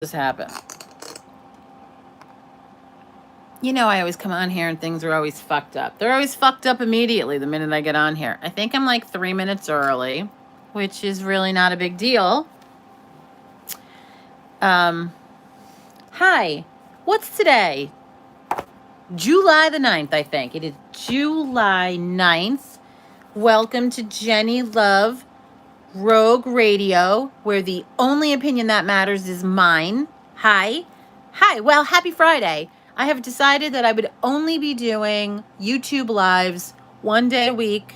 This happen? You know, I always come on here and things are always fucked up. They're always fucked up immediately the minute I get on here. I think I'm like 3 minutes early, which is really not a big deal. Hi. What's today? July the 9th, I think. It is July 9th. Welcome to Jenni Love Rogue Radio, where the only opinion that matters is mine. Hi. Well, happy Friday. I have decided that I would only be doing YouTube lives one day a week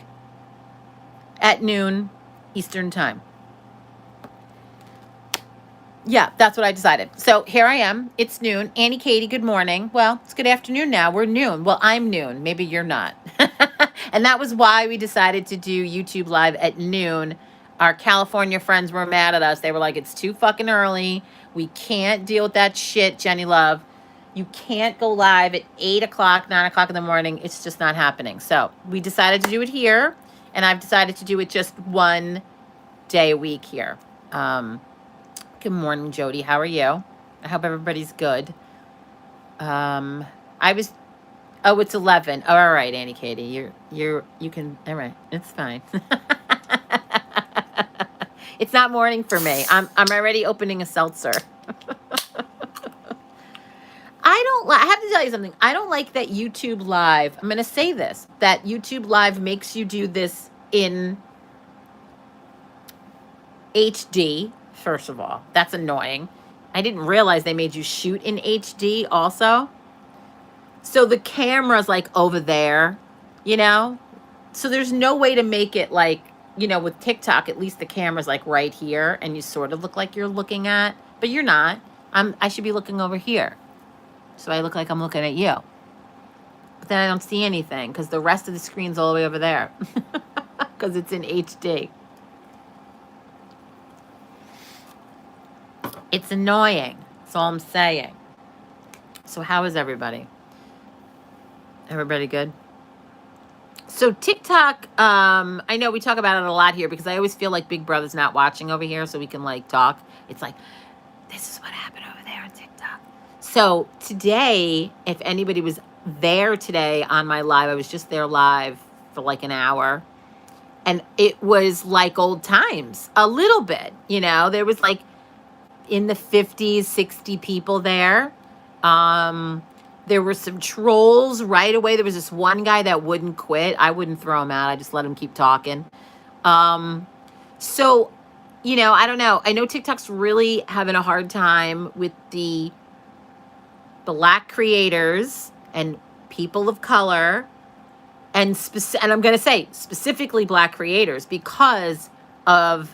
at noon Eastern time. Yeah, that's what I decided. So here I am. It's noon. Annie, Katie, good morning. Well, it's good afternoon now. We're noon. Well, I'm noon. Maybe you're not. And that was why we decided to do YouTube live at noon. Our California friends were mad at us. They were like, it's too fucking early. We can't deal with that shit, Jenni Love. You can't go live at 8 o'clock, 9 o'clock in the morning. It's just not happening. So we decided to do it here. And I've decided to do it just one day a week here. Good morning, Jody. How are you? I hope everybody's good. Oh, it's 11. Oh, all right, Annie Katie. You can, all right. It's fine. It's not morning for me. I'm already opening a seltzer. I have to tell you something. I don't like that YouTube Live. I'm going to say this, that YouTube Live makes you do this in HD. First of all, that's annoying. I didn't realize they made you shoot in HD also. So the camera's like over there, you know? So there's no way to make it like, you know, with TikTok, at least the camera's like right here and you sort of look like you're looking at, but you're not. I should be looking over here. So I look like I'm looking at you. But then I don't see anything because the rest of the screen's all the way over there because it's in HD. It's annoying. That's all I'm saying. So how is everybody? Everybody good? So TikTok, I know we talk about it a lot here because I always feel like Big Brother's not watching over here so we can like talk. It's like, this is what happened over there on TikTok. So today, if anybody was there today on my live, I was just there live for like an hour. And it was like old times, a little bit, you know, there was like in the 50s, 60 people there. There were some trolls right away. There was this one guy that wouldn't quit. I wouldn't throw him out. I just let him keep talking. So, you know, I don't know. I know TikTok's really having a hard time with the Black creators and people of color and I'm going to say specifically Black creators because of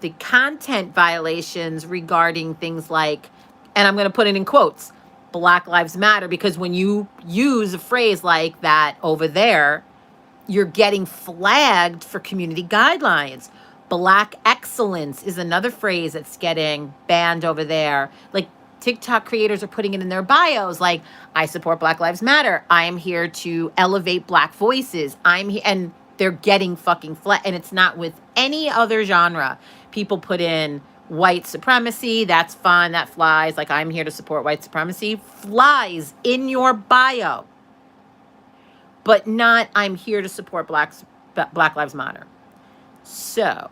the content violations regarding things like, and I'm going to put it in quotes, Black Lives Matter, because when you use a phrase like that over there, you're getting flagged for community guidelines. Black excellence is another phrase that's getting banned over there. Like TikTok creators are putting it in their bios, like, I support Black Lives Matter. I am here to elevate Black voices. I'm here, and they're getting fucking flagged, and it's not with any other genre. People put in white supremacy. That's fun. That flies. Like, I'm here to support white supremacy. Flies in your bio. But not, I'm here to support Black Lives Matter. So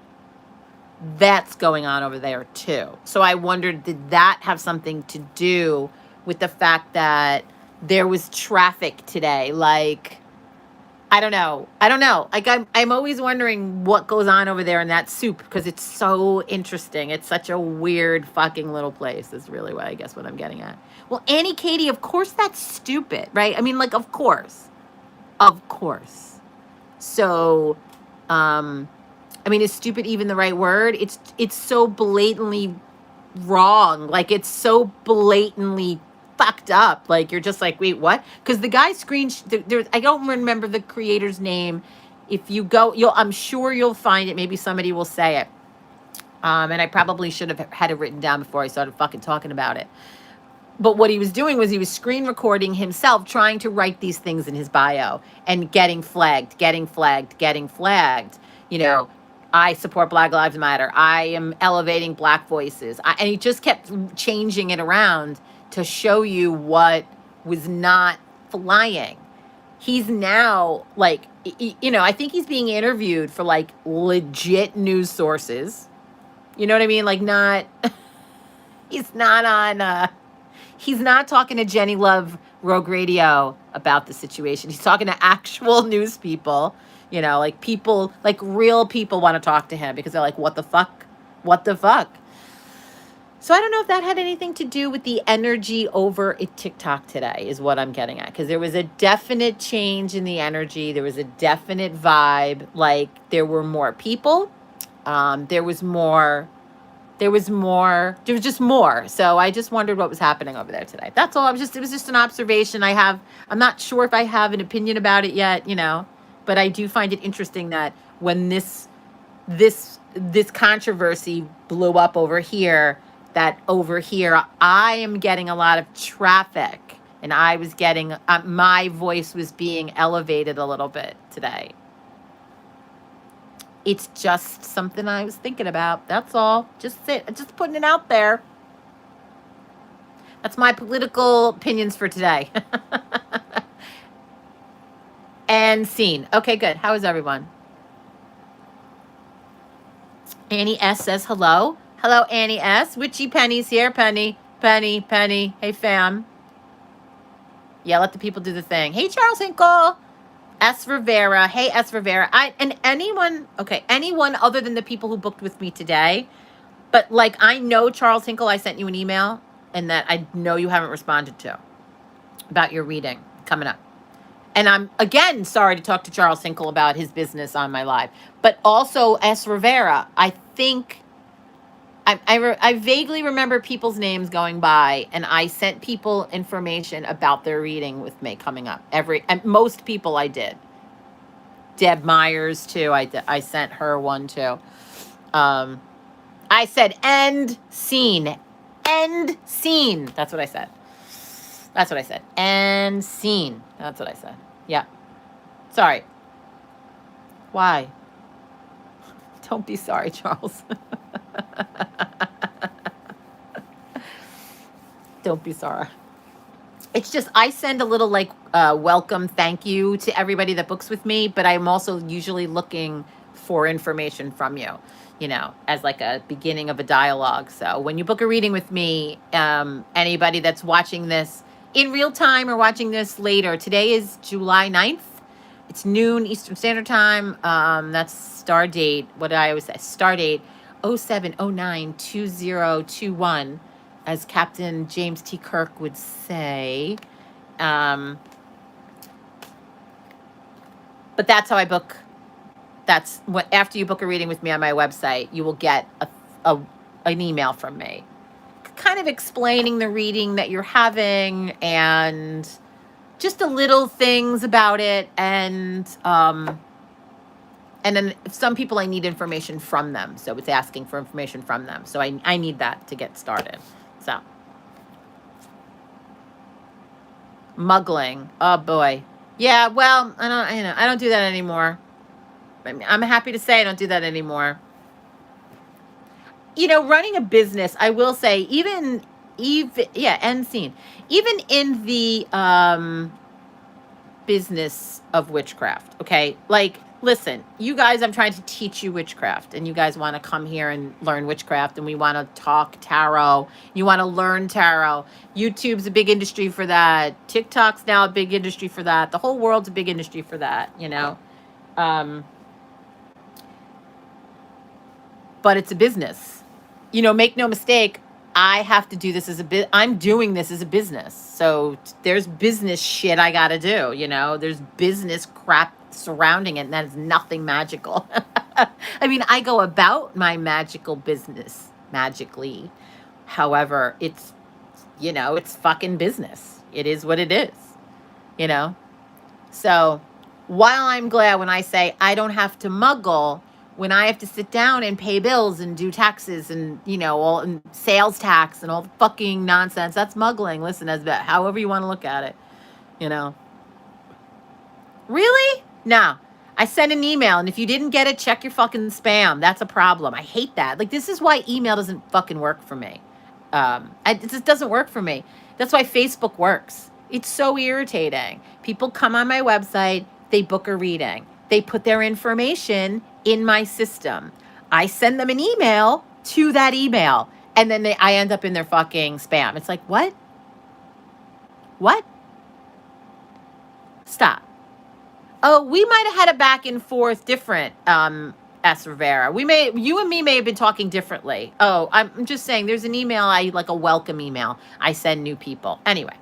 that's going on over there too. So I wondered, did that have something to do with the fact that there was traffic today? Like, I don't know. Like, I'm always wondering what goes on over there in that soup because it's so interesting. It's such a weird fucking little place is really what I guess what I'm getting at. Well, Annie Katie, of course that's stupid, right? I mean, like, of course. So, I mean, is stupid even the right word? It's so blatantly wrong. Like, it's so blatantly fucked up. Like, you're just like, wait, what? Because the guy I don't remember the creator's name. If you go, I'm sure you'll find it. Maybe somebody will say it. And I probably should have had it written down before I started fucking talking about it. But what he was doing was he was screen recording himself trying to write these things in his bio and getting flagged, you know, I support Black Lives Matter. I am elevating Black voices. And he just kept changing it around to show you what was not flying. He's now like, I think he's being interviewed for like legit news sources. You know what I mean? Like not, he's not on, he's not talking to Jenni Love Rogue Radio about the situation. He's talking to actual news people, like people, like real people want to talk to him because they're like, what the fuck? What the fuck? So I don't know if that had anything to do with the energy over at TikTok today is what I'm getting at. Because there was a definite change in the energy. There was a definite vibe. Like there were more people. There was just more. So I just wondered what was happening over there today. That's all. It was just an observation I'm not sure if I have an opinion about it yet, but I do find it interesting that when this controversy blew up over here, that over here, I am getting a lot of traffic and I was getting, my voice was being elevated a little bit today. It's just something I was thinking about. That's all. Just putting it out there. That's my political opinions for today. And scene. Okay, good. How is everyone? Annie S says hello. Hello, Annie S. Witchy Penny's here. Penny. Hey, fam. Yeah, let the people do the thing. Hey, Charles Hinkle. S. Rivera. Hey, S. Rivera. Anyone other than the people who booked with me today. But, like, I know, Charles Hinkle, I sent you an email and that I know you haven't responded to about your reading coming up. And I'm, again, sorry to talk to Charles Hinkle about his business on my live. But also, S. Rivera, I think... I vaguely remember people's names going by, and I sent people information about their reading with me coming up. And most people I did. Deb Myers, too. I sent her one, too. I said, end scene. End scene. That's what I said. End scene. That's what I said. Yeah. Sorry. Why? Don't be sorry, Charles. Don't be sorry. It's just, I send a little like welcome thank you to everybody that books with me, but I'm also usually looking for information from you, as like a beginning of a dialogue. So when you book a reading with me, anybody that's watching this in real time or watching this later, today is July 9th. It's noon Eastern Standard Time. That's star date. What did I always say? Star date 07092021, as Captain James T. Kirk would say. But that's how I book. That's what, after you book a reading with me on my website, you will get an email from me kind of explaining the reading that you're having and just the little things about it. And then some people I need information from them. So it's asking for information from them. So I need that to get started. So. Muggling. Oh boy. Yeah, well, I don't do that anymore. I'm happy to say I don't do that anymore. Running a business, I will say, end scene. Even in the business of witchcraft, okay? Like, listen, you guys, I'm trying to teach you witchcraft, and you guys want to come here and learn witchcraft, and we want to talk tarot. You want to learn tarot. YouTube's a big industry for that. TikTok's now a big industry for that. The whole world's a big industry for that, but it's a business. Make no mistake, I have to do this as I'm doing this as a business. So there's business shit I got to do, There's business crap surrounding it, and that is nothing magical. I mean, I go about my magical business magically. However, it's, it's fucking business. It is what it is, So while I'm glad when I say I don't have to muggle, when I have to sit down and pay bills and do taxes and, all and sales tax and all the fucking nonsense, that's muggling. Listen, however you want to look at it, Really? No. I sent an email, and if you didn't get it, check your fucking spam. That's a problem. I hate that. Like, this is why email doesn't fucking work for me. It just doesn't work for me. That's why Facebook works. It's so irritating. People come on my website, they book a reading, they put their information in my system. I send them an email to that email, and then I end up in their fucking spam. It's like, what? What? Stop. Oh, we might have had a back and forth different, S. Rivera. You and me may have been talking differently. Oh, I'm just saying there's an email, like a welcome email I send new people. Anyway,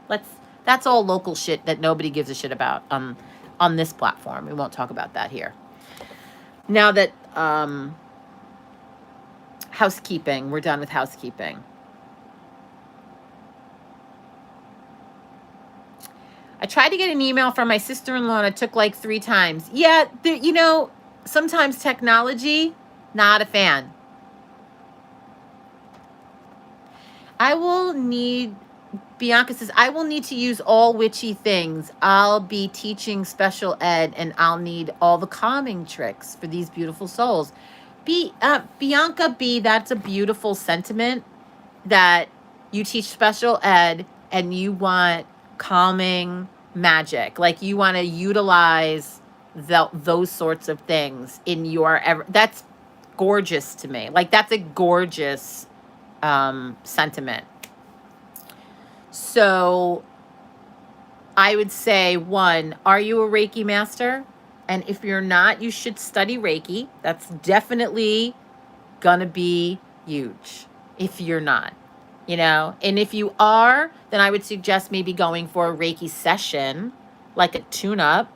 that's all local shit that nobody gives a shit about on this platform. We won't talk about that here. Now that housekeeping, we're done with housekeeping. I tried to get an email from my sister-in-law, and it took like 3 times. Yeah, sometimes technology, not a fan. Bianca says, I will need to use all witchy things. I'll be teaching special ed, and I'll need all the calming tricks for these beautiful souls. Bianca B, that's a beautiful sentiment, that you teach special ed and you want calming magic. Like, you want to utilize those sorts of things in that's gorgeous to me. Like, that's a gorgeous sentiment. So I would say, 1, are you a Reiki master? And if you're not, you should study Reiki. That's definitely gonna be huge if you're not, and if you are, then I would suggest maybe going for a Reiki session, like a tune-up.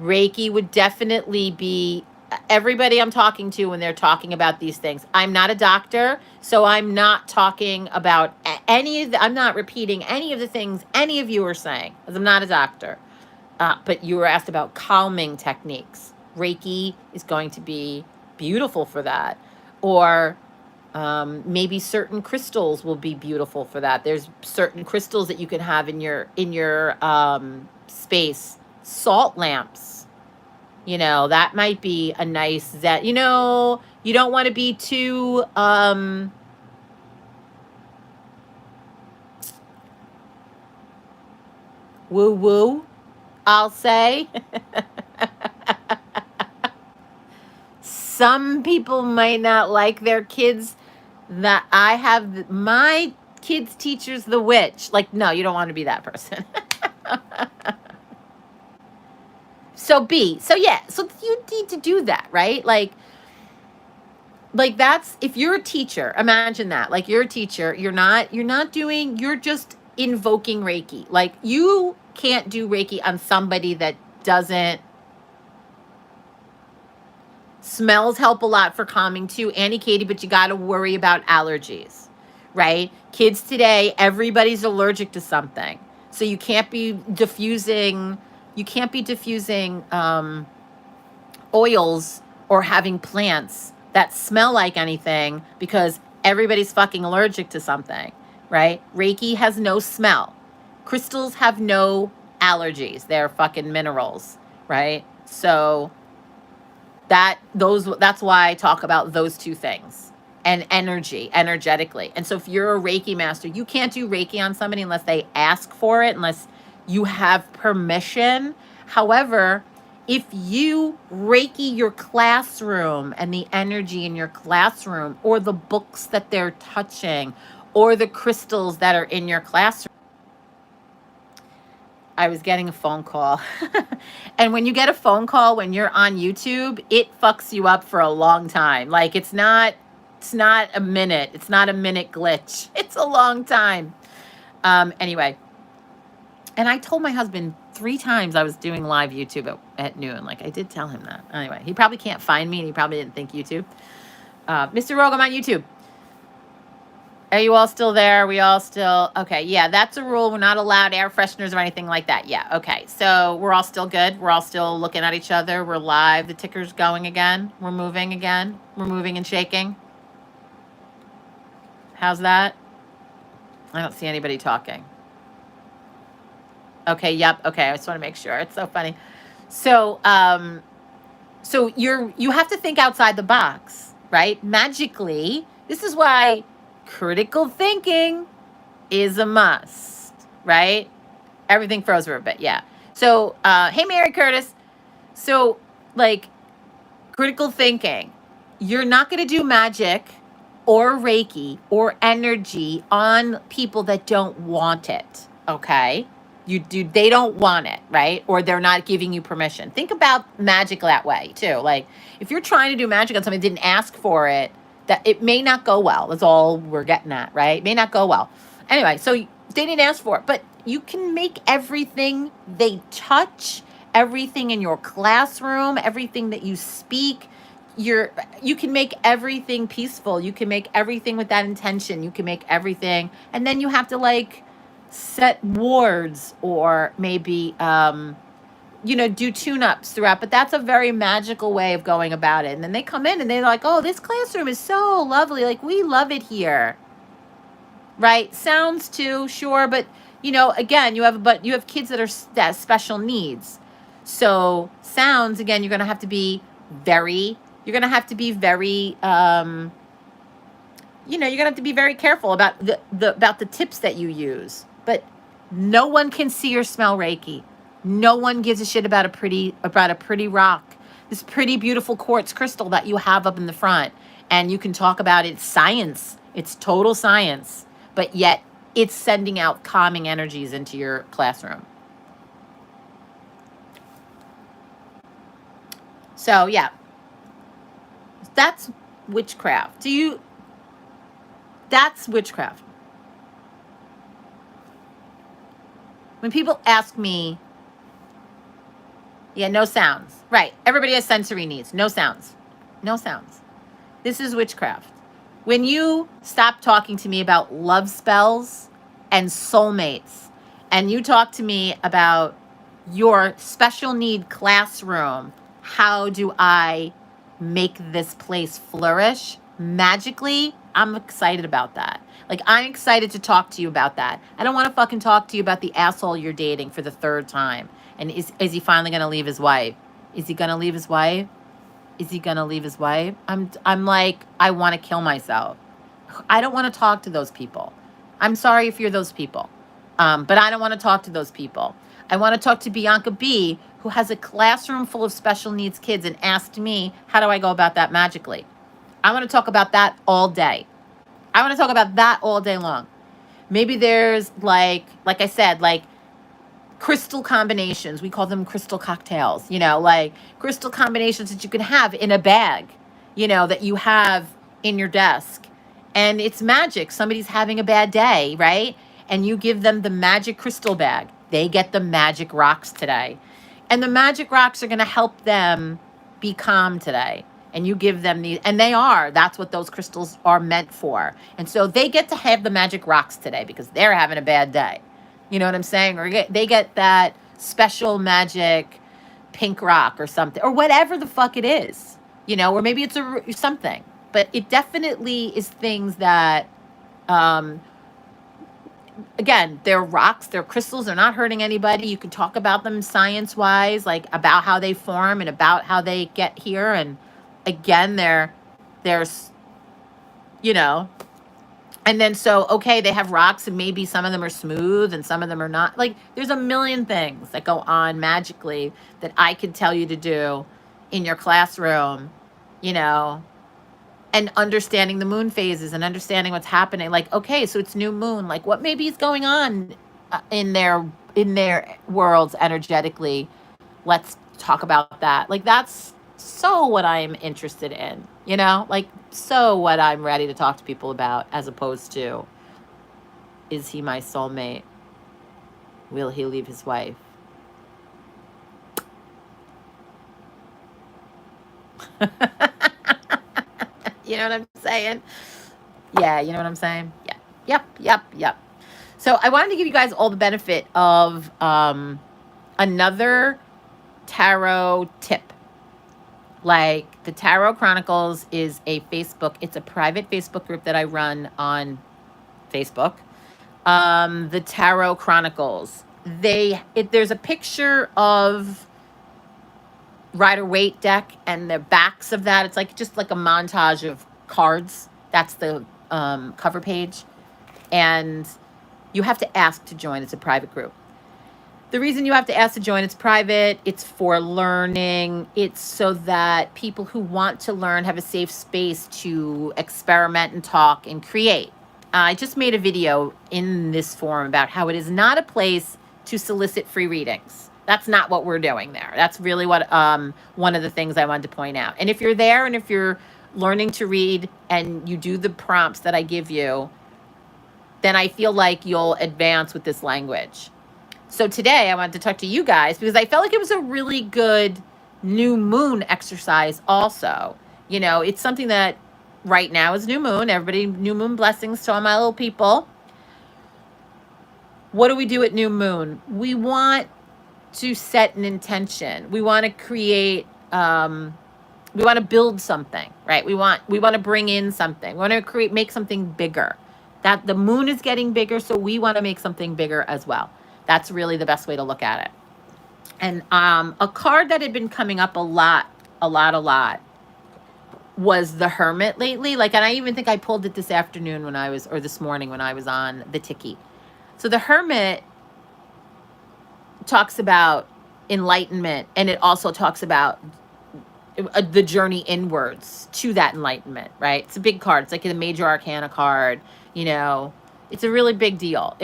Reiki would definitely be everybody I'm talking to when they're talking about these things. I'm not a doctor, so I'm not talking about I'm not repeating any of the things any of you are saying, because I'm not a doctor. But you were asked about calming techniques. Reiki is going to be beautiful for that. Or maybe certain crystals will be beautiful for that. There's certain crystals that you can have in your space. Salt lamps, that might be a nice you don't want to be too woo woo, I'll say. Some people might not like their kids that I have my kids' teacher's the witch. Like, no, you don't want to be that person. So you need to do that, right? Like that's, if you're a teacher, imagine that. Like, you're a teacher, you're just invoking Reiki. Like, you can't do Reiki on somebody that doesn't. Smells help a lot for calming too, Annie Katie, but you got to worry about allergies, right? Kids today, everybody's allergic to something. So you can't be diffusing oils or having plants that smell like anything, because everybody's fucking allergic to something, right? Reiki has no smell. Crystals have no allergies. They're fucking minerals, right? So that's why I talk about those two things, and energetically. And so if you're a Reiki master, you can't do Reiki on somebody unless they ask for it, unless you have permission. However, if you Reiki your classroom and the energy in your classroom, or the books that they're touching, or the crystals that are in your classroom. I was getting a phone call. And when you get a phone call when you're on YouTube, it fucks you up for a long time. Like, it's not a minute. It's not a minute glitch. It's a long time. Anyway. And I told my husband 3 times I was doing live YouTube at noon. Like, I did tell him that. Anyway, he probably can't find me, and he probably didn't think YouTube. Mr. Rogue, I'm on YouTube. Are you all still there? We all still... Okay, yeah, that's a rule. We're not allowed air fresheners or anything like that. Yeah, okay. So we're all still good. We're all still looking at each other. We're live. The ticker's going again. We're moving again. We're moving and shaking. How's that? I don't see anybody talking. Okay, yep. Okay, I just want to make sure. It's so funny. So, so you have to think outside the box, right? Magically, this is why critical thinking is a must, right? Everything froze for a bit, yeah. So, hey, Mary Curtis. So, like, critical thinking, you're not going to do magic or Reiki or energy on people that don't want it, okay? They don't want it, right? Or they're not giving you permission. Think about magic that way too. Like, if you're trying to do magic on somebody that didn't ask for it, that it may not go well. That's all we're getting at, right? It may not go well. Anyway, so they didn't ask for it, but you can make everything they touch, everything in your classroom, everything that you speak, you can make everything peaceful. You can make everything with that intention. You can make everything, and then you have to like set wards or maybe do tune-ups throughout. But that's a very magical way of going about it. And then they come in and they're like, oh, this classroom is so lovely, like we love it here, right? Sounds too, sure, but again, you have kids that have special needs. So sounds, again, you're going to have to be very you're going to have to be very careful about the tips that you use. But no one can see or smell Reiki. No one gives a shit about a pretty rock, this pretty beautiful quartz crystal that you have up in the front, and you can talk about it. Science, it's total science, but yet it's sending out calming energies into your classroom. So yeah, that's witchcraft. That's witchcraft. When people ask me, yeah, no sounds. Right. Everybody has sensory needs. No sounds. No sounds. This is witchcraft. When you stop talking to me about love spells and soulmates, and you talk to me about your special need classroom, how do I make this place flourish magically? I'm excited about that. Like, I'm excited to talk to you about that. I don't want to fucking talk to you about the asshole you're dating for the third time. And is he finally going to leave his wife? Is he going to leave his wife? Is he going to leave his wife? I'm like, I want to kill myself. I don't want to talk to those people. I'm sorry if you're those people. But I don't want to talk to those people. I want to talk to Bianca B., who has a classroom full of special needs kids and asked me, how do I go about that magically? I want to talk about that all day. I want to talk about that all day long. Maybe there's like I said, like crystal combinations. We call them crystal cocktails, like crystal combinations that you can have in a bag, that you have in your desk. And it's magic. Somebody's having a bad day, right? And you give them the magic crystal bag. They get the magic rocks today. And the magic rocks are going to help them be calm today. And you give them these, and that's what those crystals are meant for. And so they get to have the magic rocks today because they're having a bad day. You know what I'm saying? Or they get that special magic pink rock or something, or whatever the fuck it is, or maybe it's something. But it definitely is things that, again, they're rocks, they're crystals, they're not hurting anybody. You can talk about them science-wise, like about how they form and about how they get here. And again, there's, and then so, okay, they have rocks and maybe some of them are smooth and some of them are not. Like, there's a million things that go on magically that I could tell you to do in your classroom, and understanding the moon phases and understanding what's happening. Like, okay, so it's new moon. Like, what maybe is going on in their worlds energetically? Let's talk about that. Like, that's so what I'm interested in, like, so what I'm ready to talk to people about, as opposed to, is he my soulmate? Will he leave his wife? You know what I'm saying? Yeah, you know what I'm saying? Yeah. Yep. So I wanted to give you guys all the benefit of another tarot tip. Like, the Tarot Chronicles is it's a private Facebook group that I run on Facebook. The Tarot Chronicles, there's a picture of Rider-Waite deck, and the backs of that, it's like just like a montage of cards. That's the cover page. And you have to ask to join. It's a private group. The reason you have to ask to join, it's private, it's for learning, it's so that people who want to learn have a safe space to experiment and talk and create. I just made a video in this forum about how it is not a place to solicit free readings. That's not what we're doing there. That's really what one of the things I wanted to point out. And if you're there and if you're learning to read and you do the prompts that I give you, then I feel like you'll advance with this language. So today I wanted to talk to you guys because I felt like it was a really good new moon exercise also. You know, it's something that right now is new moon. Everybody, new moon blessings to all my little people. What do we do at new moon? We want to set an intention. We want to create, we want to build something, right? We want to bring in something. We want to make something bigger. That the moon is getting bigger, so we want to make something bigger as well. That's really the best way to look at it. And a card that had been coming up a lot was the Hermit lately. Like, and I even think I pulled it this afternoon when I was, or this morning when I was on the Tiki. So the Hermit talks about enlightenment, and it also talks about the journey inwards to that enlightenment, right? It's a big card. It's like a major arcana card, you know. It's a really big deal.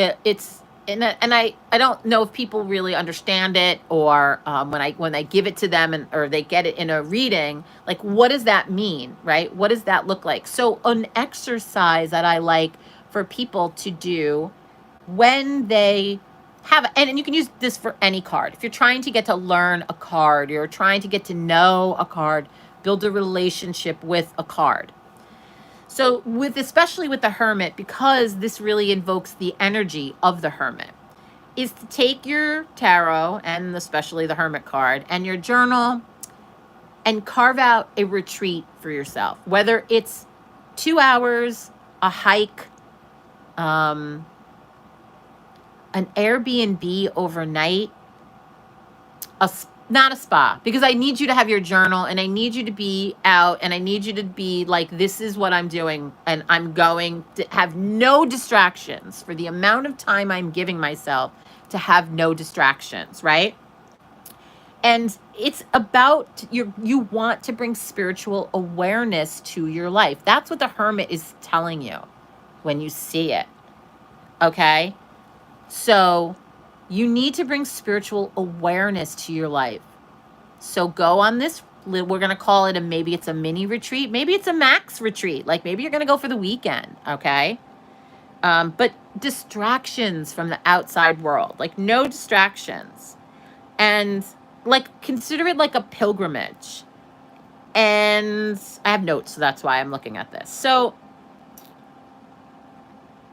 And I don't know if people really understand it, or when I give it to them or they get it in a reading, like, what does that mean, right? What does that look like? So an exercise that I like for people to do when they have, and you can use this for any card. If you're trying to get to learn a card, you're trying to get to know a card, build a relationship with a card. So especially with the Hermit, because this really invokes the energy of the Hermit, is to take your tarot and especially the Hermit card and your journal and carve out a retreat for yourself. Whether it's 2 hours, a hike, an Airbnb overnight, not a spa, because I need you to have your journal and I need you to be out and I need you to be like, this is what I'm doing. And I'm going to have no distractions for the amount of time I'm giving myself to have no distractions, right? And it's about you want to bring spiritual awareness to your life. That's what the Hermit is telling you when you see it. Okay? So you need to bring spiritual awareness to your life. So go on this, we're going to call it maybe it's a mini retreat. Maybe it's a max retreat. Like maybe you're going to go for the weekend. Okay. But distractions from the outside world, like no distractions, and like consider it like a pilgrimage. And I have notes, so that's why I'm looking at this. So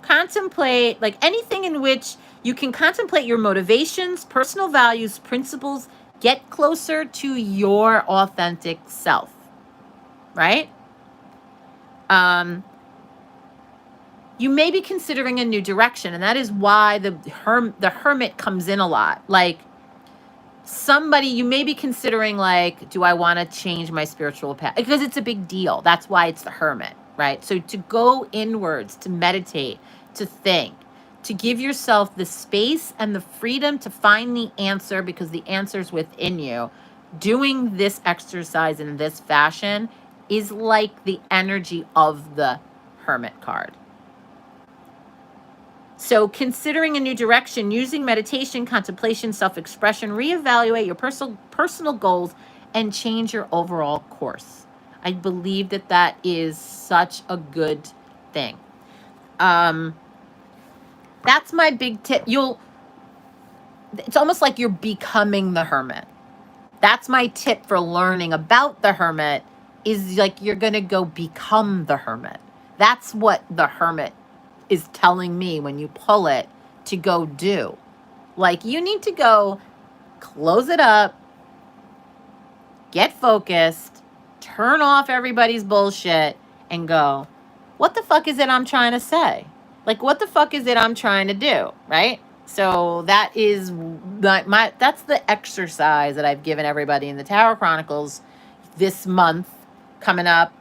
contemplate, like anything in which you can contemplate your motivations, personal values, principles, get closer to your authentic self, right? You may be considering a new direction, and that is why the Hermit comes in a lot. Like somebody, you may be considering like, do I want to change my spiritual path? Because it's a big deal. That's why it's the Hermit, right? So to go inwards, to meditate, to think, to give yourself the space and the freedom to find the answer, because the answer's within you. Doing this exercise in this fashion is like the energy of the Hermit card. So considering a new direction, using meditation, contemplation, self-expression, reevaluate your personal goals and change your overall course. I believe that is such a good thing. That's my big tip. It's almost like you're becoming the Hermit. That's my tip for learning about the Hermit, is like you're going to go become the Hermit. That's what the Hermit is telling me when you pull it to go do. Like you need to go close it up, get focused, turn off everybody's bullshit and go, what the fuck is it I'm trying to say? Like, what the fuck is it I'm trying to do, right? So that is that's the exercise that I've given everybody in the Tarot Chronicles this month coming up.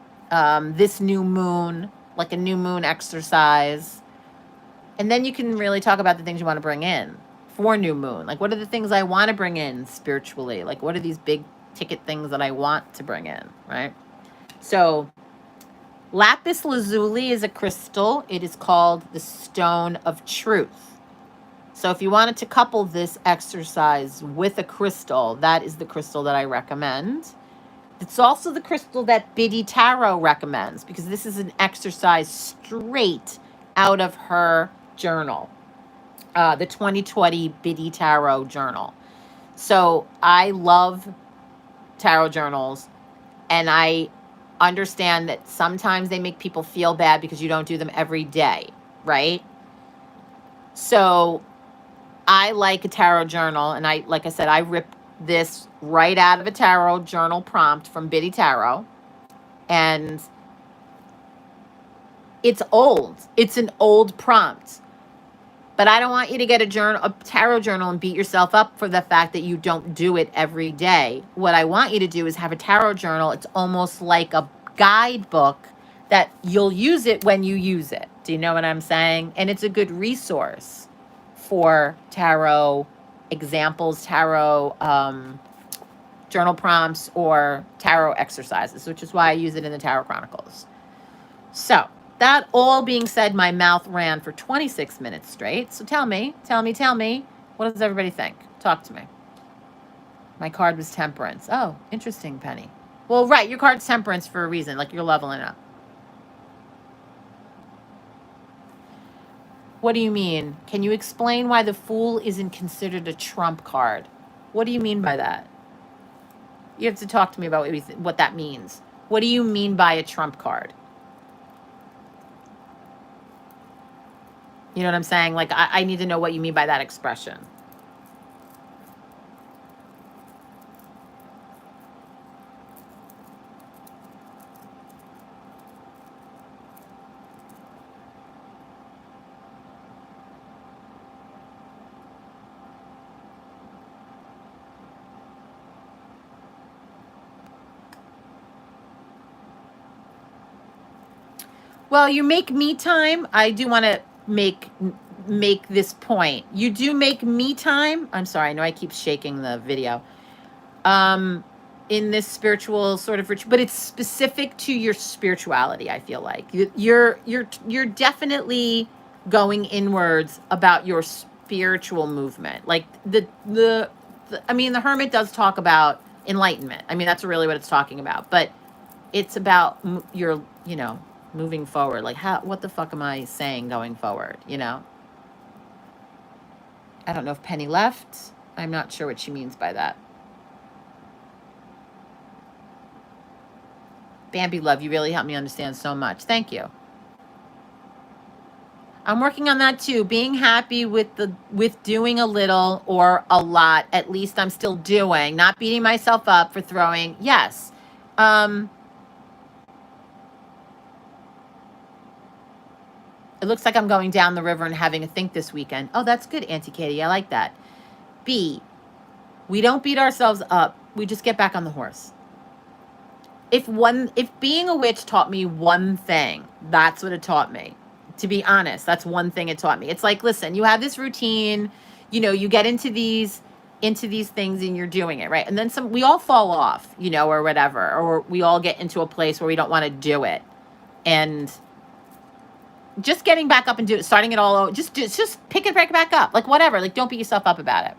This new moon, like a new moon exercise. And then you can really talk about the things you want to bring in for new moon. Like, what are the things I want to bring in spiritually? Like, what are these big ticket things that I want to bring in, right? So lapis lazuli is a crystal. It is called the stone of truth. So if you wanted to couple this exercise with a crystal, that is the crystal that I recommend. It's also the crystal that Biddy Tarot recommends, because this is an exercise straight out of her journal, the 2020 Biddy Tarot journal. So I love tarot journals, and I understand that sometimes they make people feel bad because you don't do them every day, right? So I like a tarot journal, and like I said, I ripped this right out of a tarot journal prompt from Biddy Tarot, and it's old. It's an old prompt, but I don't want you to get a tarot journal and beat yourself up for the fact that you don't do it every day. What I want you to do is have a tarot journal. It's almost like a guidebook that you'll use it when you use it. Do you know what I'm saying? And it's a good resource for tarot examples, tarot journal prompts, or tarot exercises, which is why I use it in the Tarot Chronicles. So that all being said, my mouth ran for 26 minutes straight. So tell me, what does everybody think? Talk to me. My card was Temperance. Oh, interesting, Penny. Well, right, your card's Temperance for a reason, like you're leveling up. What do you mean? Can you explain why the Fool isn't considered a trump card? What do you mean by that? You have to talk to me about what that means. What do you mean by a trump card? You know what I'm saying? Like, I need to know what you mean by that expression. Well, you make me time. I do want to make this point. You do make me time. I'm sorry. I know I keep shaking the video. In this spiritual sort of ritual, but it's specific to your spirituality. I feel like you're definitely going inwards about your spiritual movement. Like I mean, the Hermit does talk about enlightenment. I mean, that's really what it's talking about. But it's about your, moving forward. Like, what the fuck am I saying going forward? I don't know if Penny left. I'm not sure what she means by that. Bambi love, you really helped me understand so much. Thank you. I'm working on that too. Being happy with doing a little or a lot. At least I'm still doing, not beating myself up for throwing. Yes. It looks like I'm going down the river and having a think this weekend. Oh, that's good, Auntie Katie. I like that. B, we don't beat ourselves up. We just get back on the horse. If being a witch taught me one thing, that's what it taught me. To be honest, that's one thing it taught me. It's like, listen, you have this routine, you get into these things and you're doing it, right? And then we all fall off, or whatever, or we all get into a place where we don't want to do it. And just getting back up and starting it all over, just pick it right back up. Like, whatever, like, don't beat yourself up about it.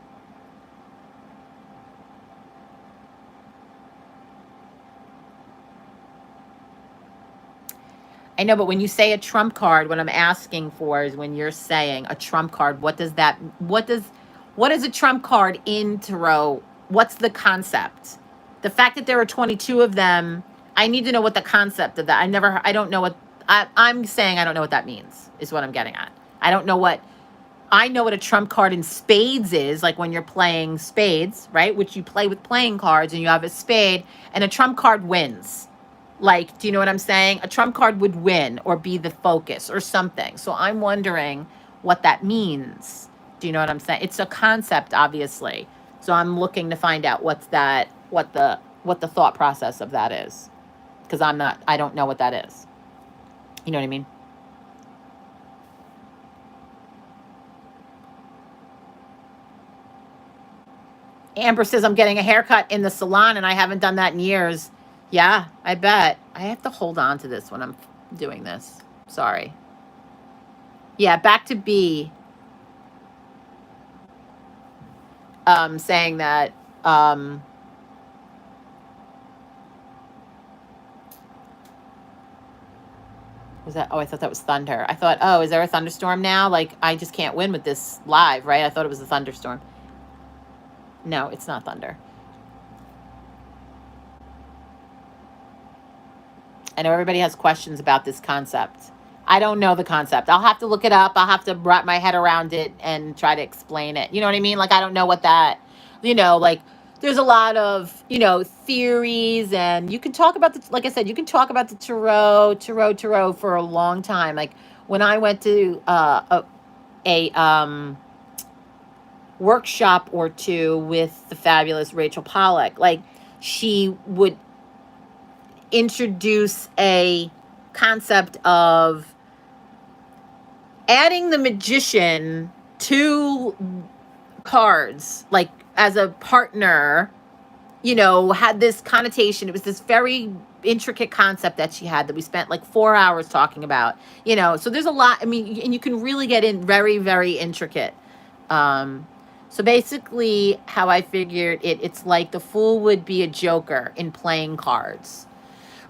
I know, but when you say a trump card, what I'm asking for is, when you're saying a trump card, what is a trump card in tarot? What's the concept? The fact that there are 22 of them, I need to know what the concept of that. I don't know what, I'm saying I don't know what that means, is what I'm getting at. I know what a trump card in spades is, like when you're playing spades, right? Which you play with playing cards, and you have a spade, and a trump card wins. Like, do you know what I'm saying? A trump card would win or be the focus or something. So I'm wondering what that means. Do you know what I'm saying? It's a concept, obviously. So I'm looking to find out what the thought process of that is, because I don't know what that is. You know what I mean? Amber says, I'm getting a haircut in the salon and I haven't done that in years. Yeah, I bet. I have to hold on to this when I'm doing this. Sorry. Yeah, back to B. Saying that was that, oh, I thought that was thunder. I thought, oh, is there a thunderstorm now? Like, I just can't win with this live, right? I thought it was a thunderstorm. No, it's not thunder. I know everybody has questions about this concept. I don't know the concept. I'll have to look it up. I'll have to wrap my head around it and try to explain it. You know what I mean? Like, I don't know what that, like, there's a lot of, theories, and you can talk about like I said, you can talk about the tarot for a long time. Like, when I went to a workshop or two with the fabulous Rachel Pollack, like, she would introduce a concept of adding the magician to cards, like, as a partner, had this connotation. It was this very intricate concept that she had that we spent like 4 hours talking about, so there's a lot. I mean, and you can really get in very, very intricate. So basically how I figured it's like the fool would be a joker in playing cards.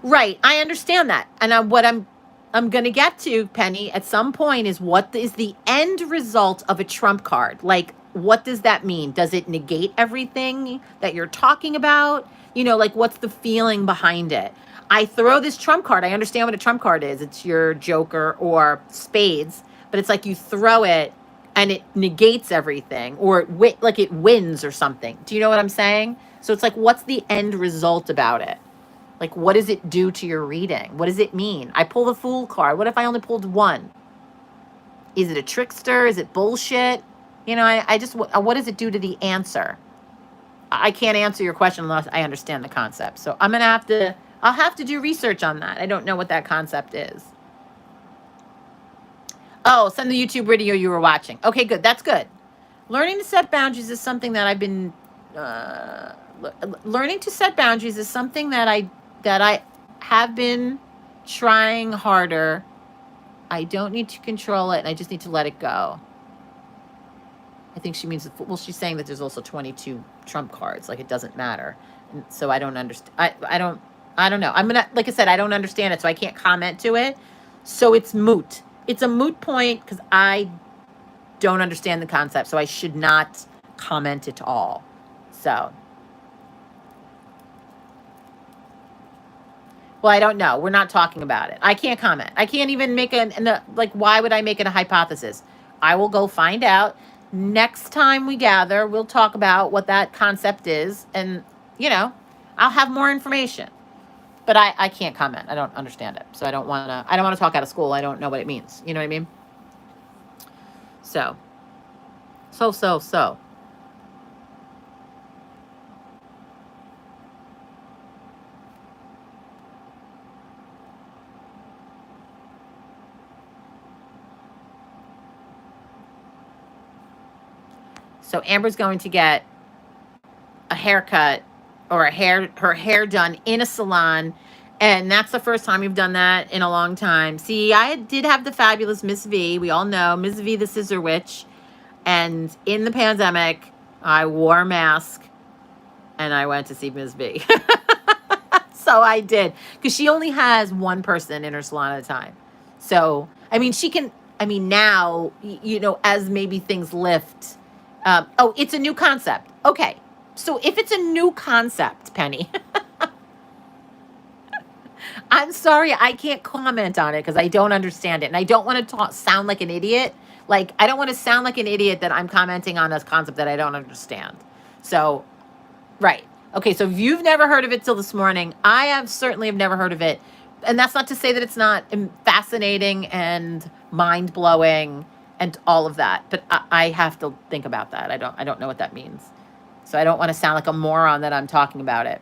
Right. I understand that. And what I'm going to get to, Penny, at some point is, what is the end result of a trump card? Like, what does that mean? Does it negate everything that you're talking about? Like, what's the feeling behind it? I throw this trump card. I understand what a trump card is. It's your joker or spades, but it's like you throw it and it negates everything, or like it wins or something. Do you know what I'm saying? So it's like, what's the end result about it? Like, what does it do to your reading? What does it mean? I pull the fool card. What if I only pulled one? Is it a trickster? Is it bullshit? I just, what does it do to the answer? I can't answer your question unless I understand the concept. So I'll have to do research on that. I don't know what that concept is. Oh, send the YouTube video you were watching. Okay, good. That's good. Learning to set boundaries is something that I've been, learning to set boundaries is something that I have been trying harder. I don't need to control it, and I just need to let it go. I think she means, well, she's saying that there's also 22 trump cards. Like, it doesn't matter. And so I don't understand. I don't know. Like I said, I don't understand it, so I can't comment to it. So it's moot. It's a moot point because I don't understand the concept, so I should not comment at all. So, well, I don't know. We're not talking about it. I can't comment. I can't even make why would I make it a hypothesis? I will go find out. Next time we gather, we'll talk about what that concept is, and, I'll have more information. But I can't comment. I don't understand it. So I don't want to talk out of school. I don't know what it means. You know what I mean? So. So Amber's going to get a haircut or her hair done in a salon. And that's the first time we've done that in a long time. See, I did have the fabulous Miss V. We all know Miss V, the Scissor Witch. And in the pandemic, I wore a mask and I went to see Miss V. So I did. Because she only has one person in her salon at a time. So, now, as maybe things lift. It's a new concept. Okay. So if it's a new concept, Penny, I'm sorry, I can't comment on it because I don't understand it. And I don't want to sound like an idiot. Like, I don't want to sound like an idiot that I'm commenting on a concept that I don't understand. So, right. Okay, so if you've never heard of it till this morning, I certainly have never heard of it. And that's not to say that it's not fascinating and mind-blowing and all of that. But I have to think about that. I don't know what that means. So I don't want to sound like a moron that I'm talking about it.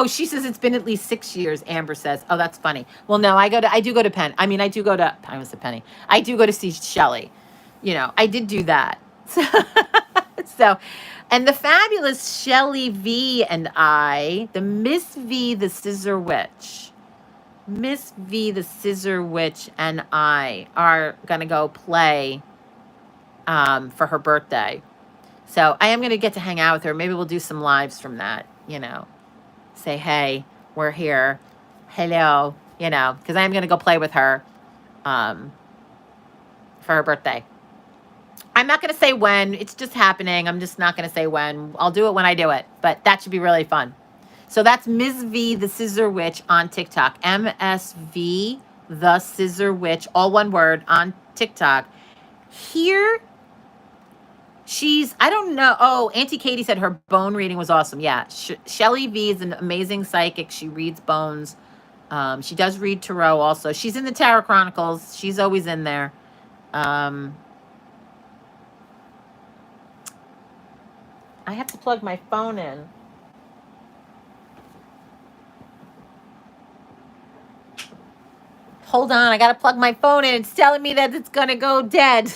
She says it's been at least 6 years, Amber says. Oh, that's funny. Well, no, I do go to Penn. I mean, I was a Penny. I do go to see Shelley. I did do that. So, and the fabulous Shelley V and I, the Miss V, the Scissor Witch. Miss V, the Scissor Witch, and I are going to go play for her birthday. So I am going to get to hang out with her. Maybe we'll do some lives from that, Say, hey, we're here. Hello, because I'm going to go play with her for her birthday. I'm not going to say when. It's just happening. I'm just not going to say when. I'll do it when I do it. But that should be really fun. So that's Ms. V, the Scissor Witch on TikTok. MSV, the Scissor Witch, all one word on TikTok. Here, I don't know. Oh, Auntie Katie said her bone reading was awesome. Yeah. Shelley V is an amazing psychic. She reads bones. She does read tarot also. She's in the Tarot Chronicles. She's always in there. I have to plug my phone in. Hold on, I got to plug my phone in. It's telling me that it's going to go dead.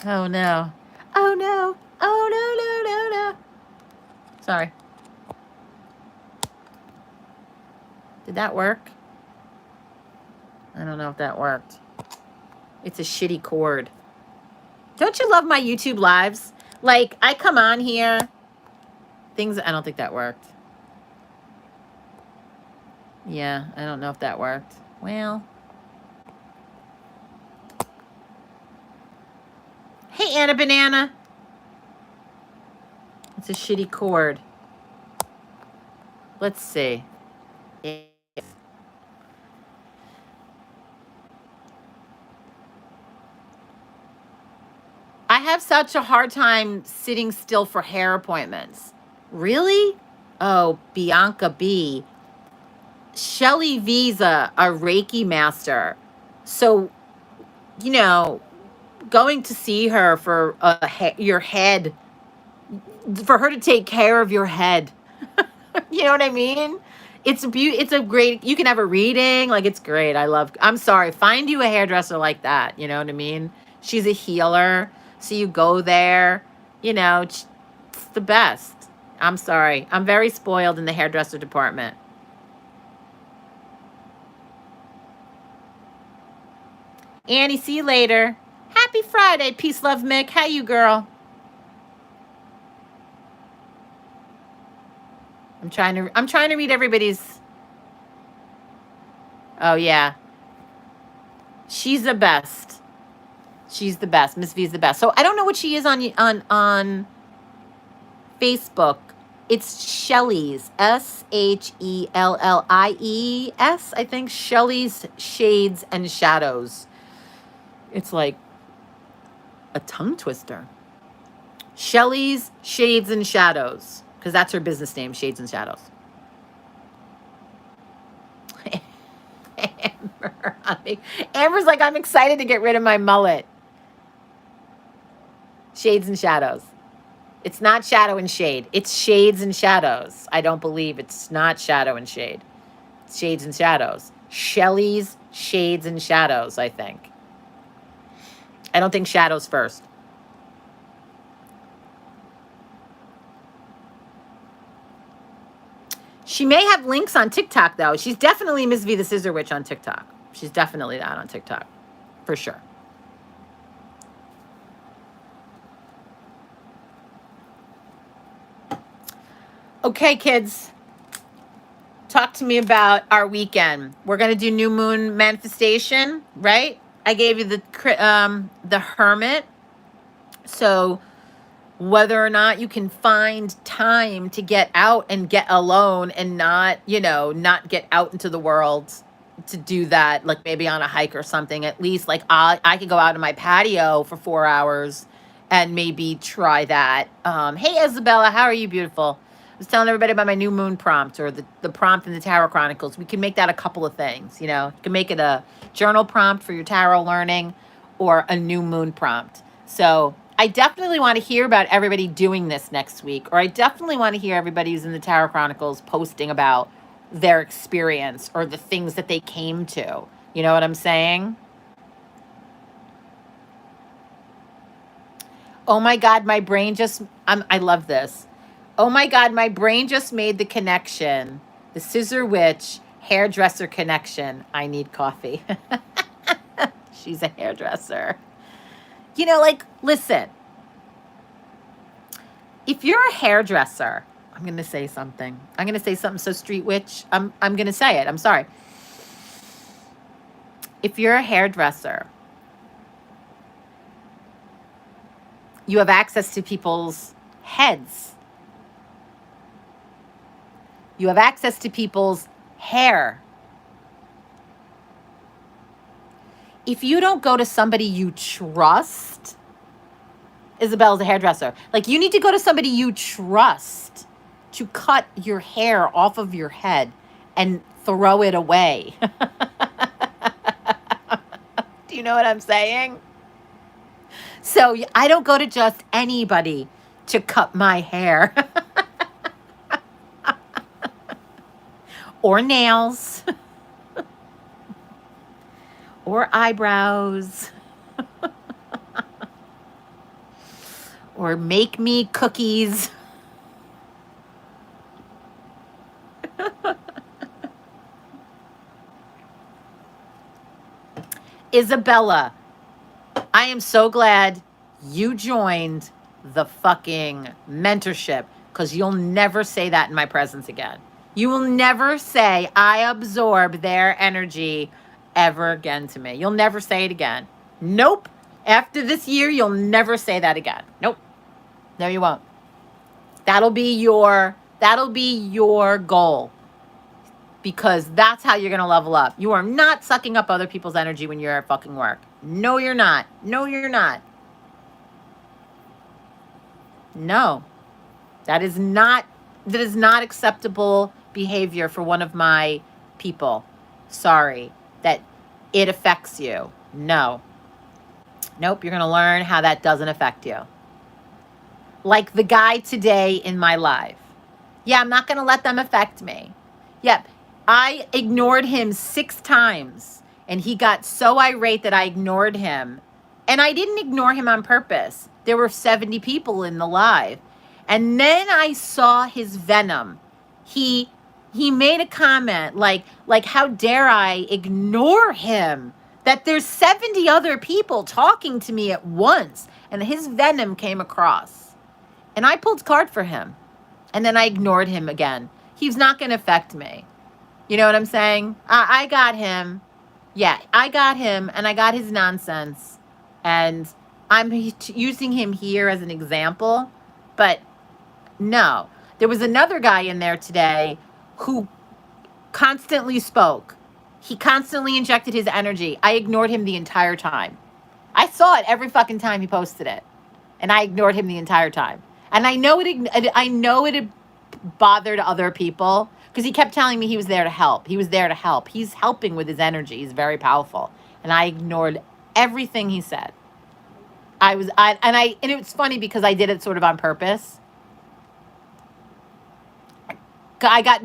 Oh, no. Oh, no. Oh, no, no, no, no. Sorry. Did that work? I don't know if that worked. It's a shitty cord. Don't you love my YouTube lives? Like, I come on here. I don't think that worked. Yeah, I don't know if that worked. Well. Hey, Anna Banana. It's a shitty cord. Let's see. I have such a hard time sitting still for hair appointments. Really? Oh, Bianca B. Shelley V's a Reiki master. So, going to see her for your head, for her to take care of your head. You know what I mean? It's a great, you can have a reading. Like, it's great. I'm sorry. Find you a hairdresser like that. You know what I mean? She's a healer. So you go there, it's the best. I'm sorry. I'm very spoiled in the hairdresser department. Annie, see you later. Happy Friday. Peace, love, Mick. How you, girl? I'm trying to read everybody's. Oh, yeah. She's the best. She's the best. Miss V is the best. So I don't know what she is on Facebook. It's Shelley's. SHELLIES. I think Shelley's Shades and Shadows. It's like a tongue twister. Shelley's Shades and Shadows. Because that's her business name, Shades and Shadows. Amber's like, I'm excited to get rid of my mullet. Shades and Shadows. It's not shadow and shade. It's shades and shadows. I don't believe it's not shadow and shade. It's shades and shadows. Shelley's Shades and Shadows, I think. I don't think shadows first. She may have links on TikTok, though. She's definitely Miss V the Scissor Witch on TikTok. She's definitely that on TikTok. For sure. Okay, kids. Talk to me about our weekend. We're going to do new moon manifestation, right? I gave you the Hermit. So whether or not you can find time to get out and get alone and not get out into the world, to do that, like maybe on a hike or something. At least like I could go out on my patio for 4 hours and maybe try that. Hey, Isabella, how are you, beautiful? I was telling everybody about my new moon prompt, or the prompt in the Tarot Chronicles. We can make that a couple of things, you know. You can make it a journal prompt for your tarot learning or a new moon prompt. So I definitely want to hear about everybody doing this next week, or I definitely want to hear everybody who's in the Tarot Chronicles posting about their experience or the things that they came to. You know what I'm saying? Oh my God, my brain just, I love this. Oh my God, my brain just made the connection. The Scissor Witch hairdresser connection. I need coffee. She's a hairdresser. You know, like, listen, if you're a hairdresser, I'm going to say something. I'm going to say something so street witch. I'm going to say it. I'm sorry. If you're a hairdresser, you have access to people's heads. You have access to people's hair. If you don't go to somebody you trust, Isabella's a hairdresser. Like, you need to go to somebody you trust to cut your hair off of your head and throw it away. Do you know what I'm saying? So I don't go to just anybody to cut my hair. Or nails. Or eyebrows. Or make me cookies. Isabella, I am so glad you joined the fucking mentorship, because you'll never say that in my presence again. You will never say, I absorb their energy ever again to me. You'll never say it again. Nope. After this year, you'll never say that again. Nope. No, you won't. That'll be your goal, because that's how you're going to level up. You are not sucking up other people's energy when you're at fucking work. No, you're not. No, you're not. No. That is not acceptable behavior for one of my people. Sorry that it affects you. No. Nope, you're going to learn how that doesn't affect you. Like the guy today in my life. Yeah, I'm not going to let them affect me. Yep. I ignored him 6 times, and he got so irate that I ignored him. And I didn't ignore him on purpose. There were 70 people in the live. And then I saw his venom. He made a comment like how dare I ignore him? That there's 70 other people talking to me at once. And his venom came across. And I pulled card for him. And then I ignored him again. He's not going to affect me. You know what I'm saying? I got him. Yeah, I got him, and I got his nonsense. And I'm using him here as an example. But no. There was another guy in there today who constantly spoke. He constantly injected his energy. I ignored him the entire time. I saw it every fucking time he posted it. And I ignored him the entire time. And I know it had bothered other people, because he kept telling me he was there to help. He was there to help. He's helping with his energy. He's very powerful. And I ignored everything he said. And it's funny because I did it sort of on purpose. I got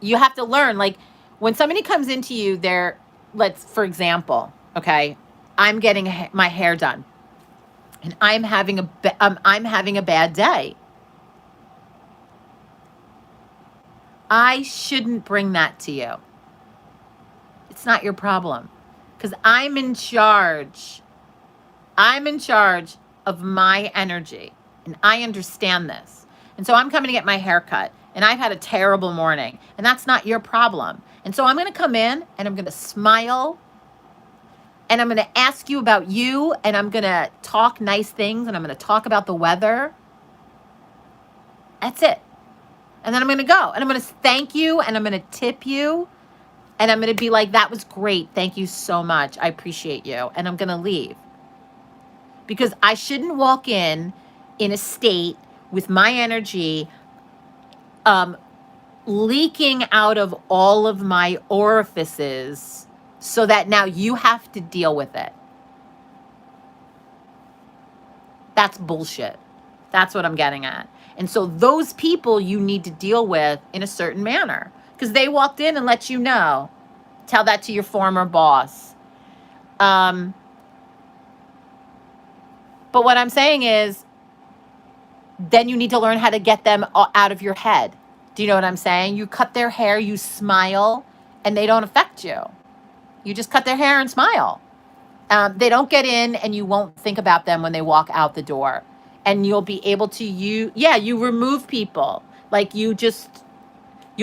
you have to learn, like, when somebody comes into you, for example, okay, I'm getting my hair done, and I'm having a bad day. I shouldn't bring that to you. It's not your problem, because I'm in charge. I'm in charge of my energy, and I understand this. And so I'm coming to get my hair cut, and I've had a terrible morning, and that's not your problem. And so I'm going to come in, and I'm going to smile, and I'm going to ask you about you, and I'm going to talk nice things, and I'm going to talk about the weather. That's it. And then I'm going to go, and I'm going to thank you, and I'm going to tip you, And I'm going to be like, that was great. Thank you so much. I appreciate you. And I'm going to leave. Because I shouldn't walk in a state with my energy leaking out of all of my orifices so that now you have to deal with it. That's bullshit. That's what I'm getting at. And so those people you need to deal with in a certain manner because they walked in and let you know. Tell that to your former boss. But what I'm saying is, then you need to learn how to get them out of your head. Do you know what I'm saying? You cut their hair, you smile, and they don't affect you. You just cut their hair and smile. They don't get in, and you won't think about them when they walk out the door. And you'll be able to, you remove people. Like you'll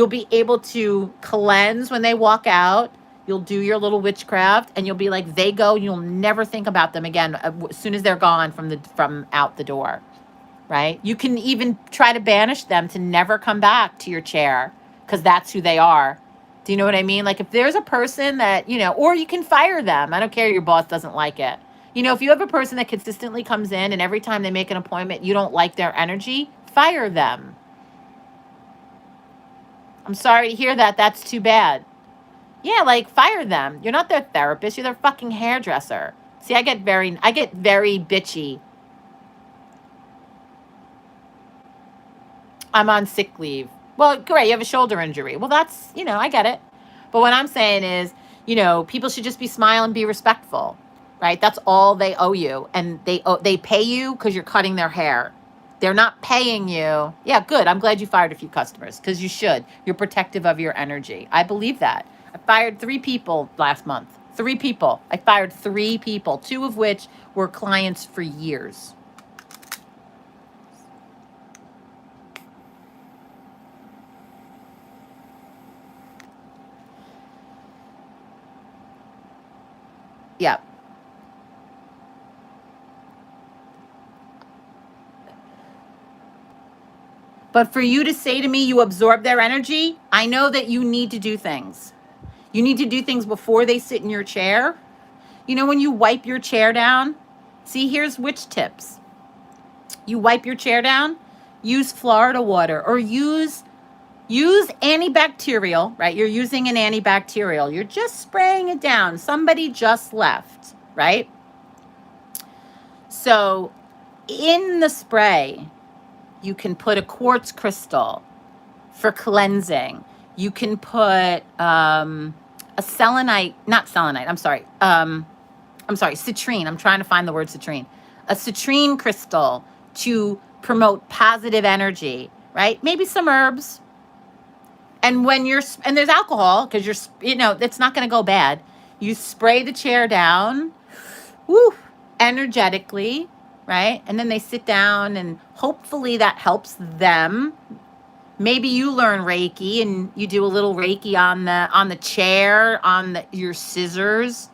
be able to cleanse when they walk out. You'll do your little witchcraft, and you'll be like, they go, you'll never think about them again as soon as they're gone from out the door. Right? You can even try to banish them to never come back to your chair because that's who they are. Do you know what I mean? Like if there's a person that, or you can fire them. I don't care. Your boss doesn't like it. If you have a person that consistently comes in and every time they make an appointment, you don't like their energy, fire them. I'm sorry to hear that. That's too bad. Yeah, like fire them. You're not their therapist. You're their fucking hairdresser. See, I get very bitchy. I'm on sick leave. Well, great, you have a shoulder injury. Well, that's, I get it. But what I'm saying is, people should just be smiling, be respectful, right? That's all they owe you. And they pay you because you're cutting their hair. They're not paying you. Yeah, good. I'm glad you fired a few customers because you should. You're protective of your energy. I believe that. I fired 3 people last month. 3 people. I fired 3 people, 2 of which were clients for years. Yeah. But for you to say to me, you absorb their energy, I know that you need to do things. You need to do things before they sit in your chair. When you wipe your chair down, see, here's witch tips. You wipe your chair down, use Florida water or use antibacterial, right? You're using an antibacterial. You're just spraying it down. Somebody just left, right? So in the spray, you can put a quartz crystal for cleansing. You can put citrine. I'm trying to find the word citrine. A citrine crystal to promote positive energy, right? Maybe some herbs. And and there's alcohol because it's not going to go bad. You spray the chair down, energetically, right? And then they sit down and hopefully that helps them. Maybe you learn Reiki and you do a little Reiki on the chair, your scissors.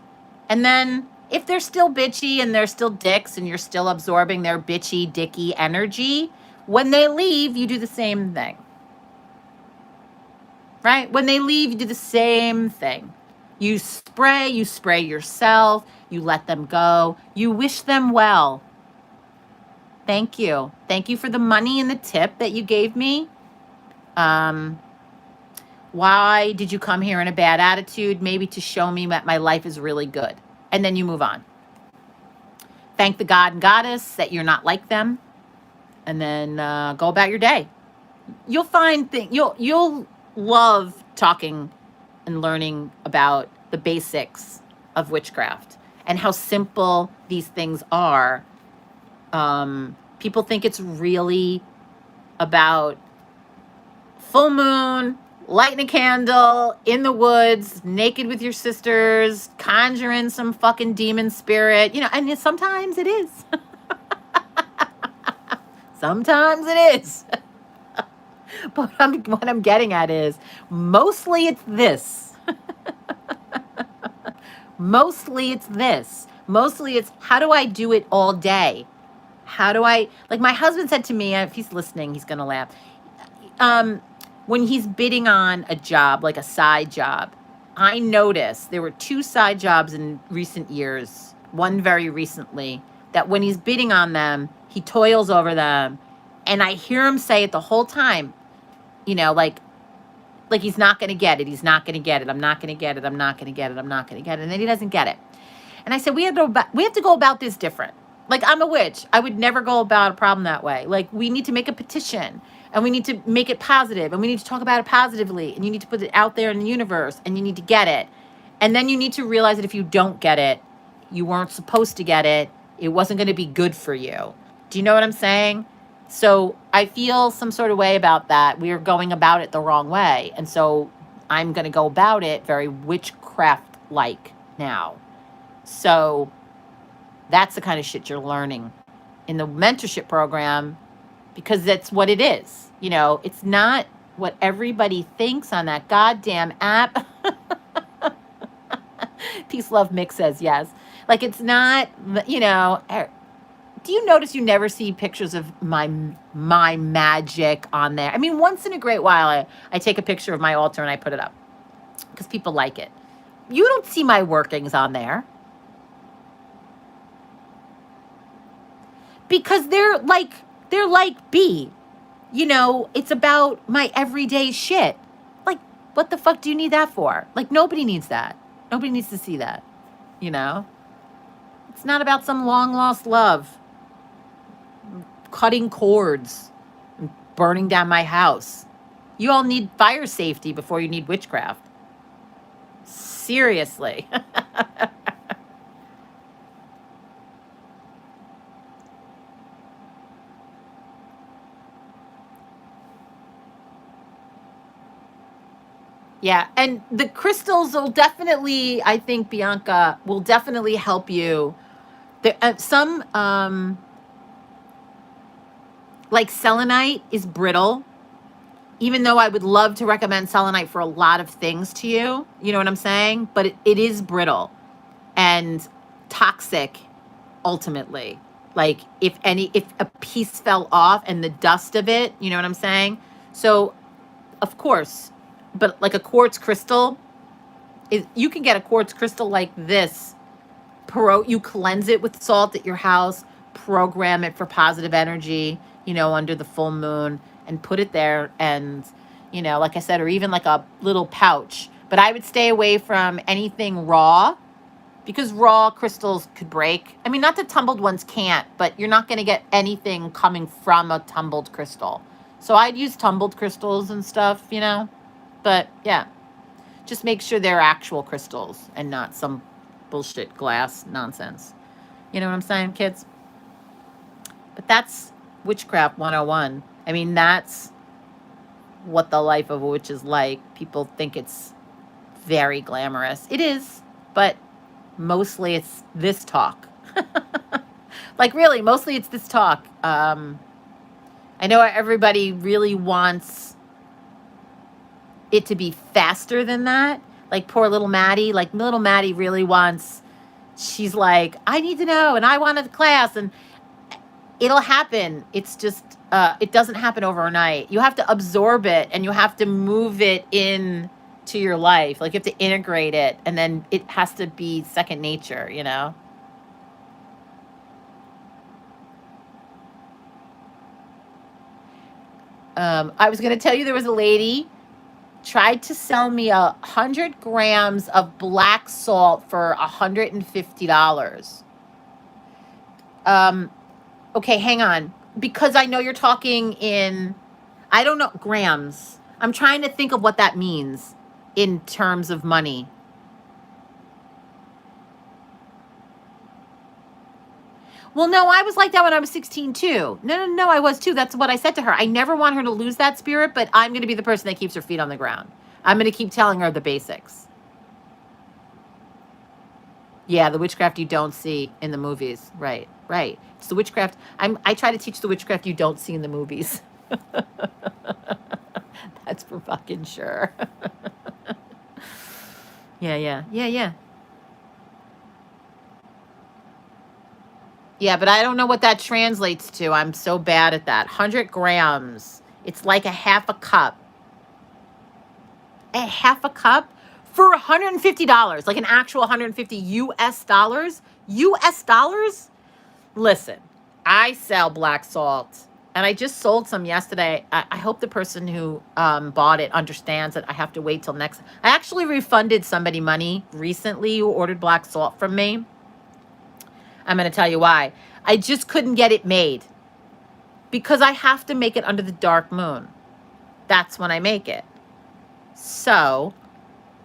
And then if they're still bitchy and they're still dicks and you're still absorbing their bitchy, dicky energy, when they leave, you do the same thing. Right? When they leave, you do the same thing. You spray yourself, you let them go, you wish them well. Thank you. Thank you for the money and the tip that you gave me. Why did you come here in a bad attitude? Maybe to show me that my life is really good. And then you move on. Thank the God and Goddess that you're not like them. And then go about your day. You'll find things. You'll love talking and learning about the basics of witchcraft and how simple these things are. People think it's really about full moon, lighting a candle in the woods, naked with your sisters, conjuring some fucking demon spirit, and sometimes it is. Sometimes it is. But what I'm getting at is mostly it's this. Mostly it's this. Mostly it's how do I do it all day? How do I, like my husband said to me, if he's listening, he's going to laugh. When he's bidding on a job, like a side job, I noticed there were 2 side jobs in recent years, one very recently, that when he's bidding on them, he toils over them. And I hear him say it the whole time, you know, like he's not going to get it. He's not going to get it. I'm not going to get it. I'm not going to get it. I'm not going to get it. And then he doesn't get it. And I said, we have to go about this different. Like, I'm a witch. I would never go about a problem that way. Like, we need to make a petition, and we need to make it positive, and we need to talk about it positively, and you need to put it out there in the universe, and you need to get it. And then you need to realize that if you don't get it, you weren't supposed to get it. It wasn't going to be good for you. Do you know what I'm saying? So I feel some sort of way about that. We are going about it the wrong way. And so I'm going to go about it very witchcraft-like now. So that's the kind of shit you're learning in the mentorship program, because that's what it is. You know, it's not what everybody thinks on that goddamn app. Peace, love, mix says yes. Like, it's not, you know, do you notice you never see pictures of my magic on there? I mean, once in a great while, I take a picture of my altar and I put it up because people like it. You don't see my workings on there. Because they're like B, you know, it's about my everyday shit. Like, what the fuck do you need that for? Like, nobody needs that. Nobody needs to see that, you know? It's not about some long lost love, cutting cords, and burning down my house. You all need fire safety before you need witchcraft. Seriously. Yeah, and the crystals will definitely, I think, Bianca, will definitely help you. There, some, like selenite is brittle, even though I would love to recommend selenite for a lot of things to you. You know what I'm saying? But it is brittle and toxic, ultimately. Like, if a piece fell off and the dust of it, you know what I'm saying? So, of course, but like a quartz crystal, you can get a quartz crystal like this. You cleanse it with salt at your house, program it for positive energy, you know, under the full moon, and put it there. And, you know, like I said, or even like a little pouch. But I would stay away from anything raw, because raw crystals could break. I mean, not that tumbled ones can't, but you're not going to get anything coming from a tumbled crystal. So I'd use tumbled crystals and stuff, you know. But yeah, just make sure they're actual crystals and not some bullshit glass nonsense. You know what I'm saying, kids? But that's Witchcraft 101. I mean, that's what the life of a witch is like. People think it's very glamorous. It is, but mostly it's this talk. Like, really, mostly it's this talk. I know everybody really wants it to be faster than that. Like, poor little Maddie. Like, little Maddie really wants, she's like, I need to know, and I wanted the class, and it'll happen. It's just, it doesn't happen overnight. You have to absorb it, and you have to move it in to your life. Like, you have to integrate it, and then it has to be second nature, you know? I was going to tell you, there was a lady tried to sell me 100 grams of black salt for $150. Okay, hang on. Because I know you're talking in, I don't know, grams. I'm trying to think of what that means in terms of money. Well, no, I was like that when I was 16 too. No, I was too. That's what I said to her. I never want her to lose that spirit, but I'm going to be the person that keeps her feet on the ground. I'm going to keep telling her the basics. Yeah, the witchcraft you don't see in the movies. Right. It's the witchcraft. I try to teach the witchcraft you don't see in the movies. That's for fucking sure. Yeah. Yeah, but I don't know what that translates to. I'm so bad at that. 100 grams. It's like a half a cup. A half a cup for $150, like an actual 150 US dollars. US dollars? Listen, I sell black salt, and I just sold some yesterday. I hope the person who bought it understands that I have to wait till next. I actually refunded somebody money recently who ordered black salt from me. I'm going to tell you why. I just couldn't get it made because I have to make it under the dark moon. That's when I make it. So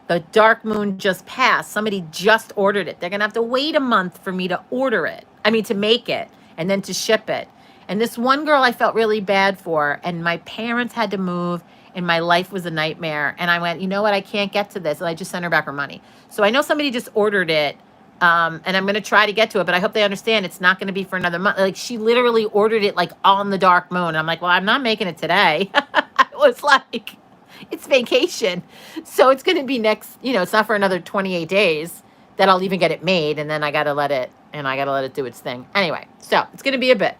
the dark moon just passed. Somebody just ordered it. They're going to have to wait a month for me to order it. I mean, to make it and then to ship it. And this one girl I felt really bad for, and my parents had to move, and my life was a nightmare. And I went, you know what? I can't get to this. And I just sent her back her money. So I know somebody just ordered it, and I'm going to try to get to it, but I hope they understand it's not going to be for another month. Like, she literally ordered it, like, on the dark moon. And I'm like, well, I'm not making it today. I was like, it's vacation. So it's going to be next, it's not for another 28 days that I'll even get it made. And then I got to let it do its thing. Anyway, so it's going to be a bit.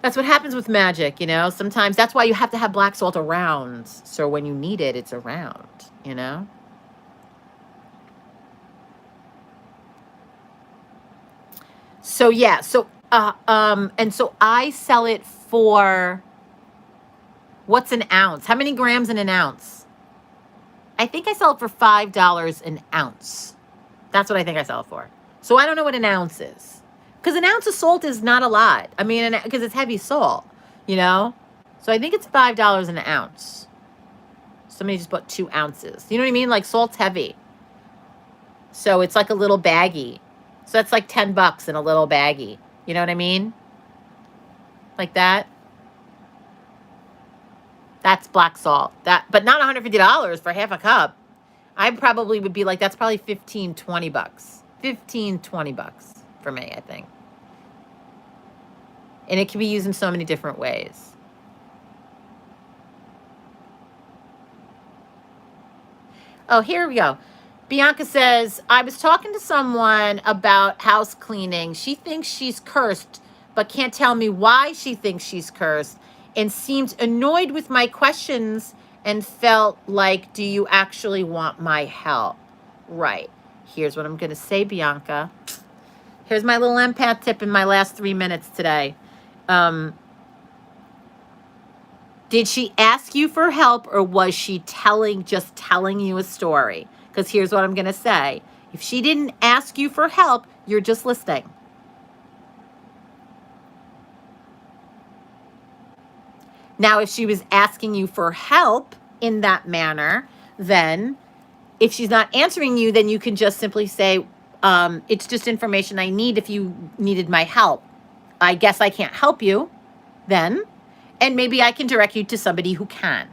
That's what happens with magic, Sometimes that's why you have to have black salt around. So when you need it, it's around, So yeah, and so I sell it for, what's an ounce? How many grams in an ounce? I think I sell it for $5 an ounce. That's what I think I sell it for. So I don't know what an ounce is. Because an ounce of salt is not a lot. I mean, because it's heavy salt, So I think it's $5 an ounce. Somebody just bought 2 ounces. You know what I mean? Like, salt's heavy. So it's like a little baggie. So that's like $10 in a little baggie. You know what I mean? Like that. That's black salt. But not $150 for half a cup. I probably would be like, that's probably $15, $20. $15, $20 for me, I think. And it can be used in so many different ways. Oh, here we go. Bianca says, I was talking to someone about house cleaning. She thinks she's cursed, but can't tell me why she thinks she's cursed, and seemed annoyed with my questions and felt like, do you actually want my help? Right. Here's what I'm going to say, Bianca. Here's my little empath tip in my last 3 minutes today. Did she ask you for help, or was she just telling you a story? Because here's what I'm going to say. If she didn't ask you for help, you're just listening. Now, if she was asking you for help in that manner, then if she's not answering you, then you can just simply say, it's just information I need if you needed my help. I guess I can't help you then, and maybe I can direct you to somebody who can.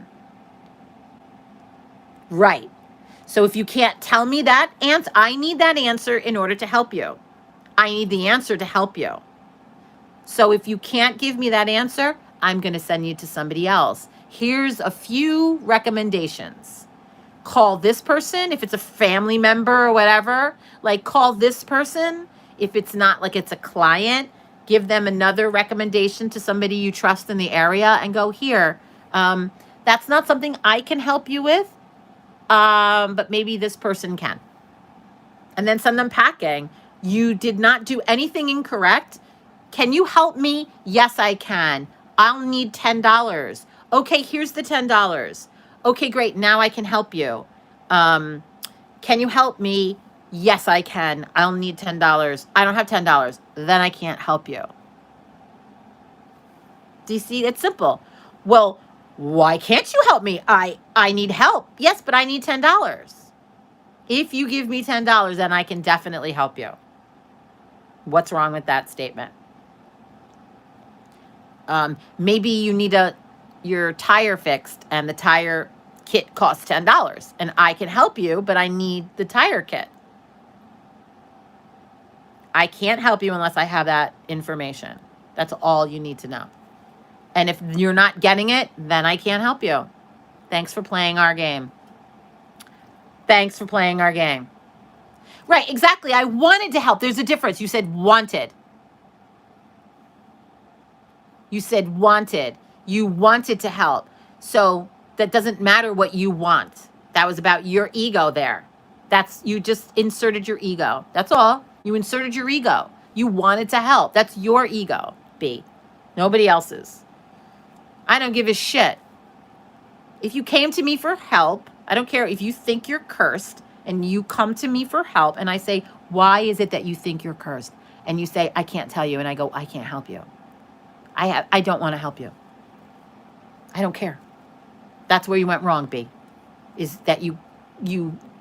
Right. So if you can't tell me that answer, I need that answer in order to help you. I need the answer to help you. So if you can't give me that answer, I'm going to send you to somebody else. Here's a few recommendations. Call this person if it's a family member or whatever. Like, call this person. If it's not like it's a client, give them another recommendation to somebody you trust in the area and go, here, that's not something I can help you with, but maybe this person can. And then send them packing. You did not do anything incorrect. Can you help me? Yes, I can. I'll need $10. Okay, here's the $10. Okay, great. Now I can help you. Can you help me? Yes, I can. I'll need $10. I don't have $10. Then I can't help you. Do you see? It's simple. Well, why can't you help me? I need help. Yes, but I need $10. If you give me $10, then I can definitely help you. What's wrong with that statement? Maybe you need your tire fixed, and the tire kit costs $10, and I can help you, but I need the tire kit. I can't help you unless I have that information. That's all you need to know. And if you're not getting it, then I can't help you. Thanks for playing our game. Thanks for playing our game. Right, exactly. I wanted to help. There's a difference. You said wanted. You said wanted. You wanted to help. So that doesn't matter what you want. That was about your ego there. You just inserted your ego. That's all. You inserted your ego. You wanted to help. That's your ego, B. Nobody else's. I don't give a shit. If you came to me for help, I don't care if you think you're cursed and you come to me for help and I say, why is it that you think you're cursed? And you say, I can't tell you. And I go, I can't help you. I don't want to help you. I don't care. That's where you went wrong, B. Is that you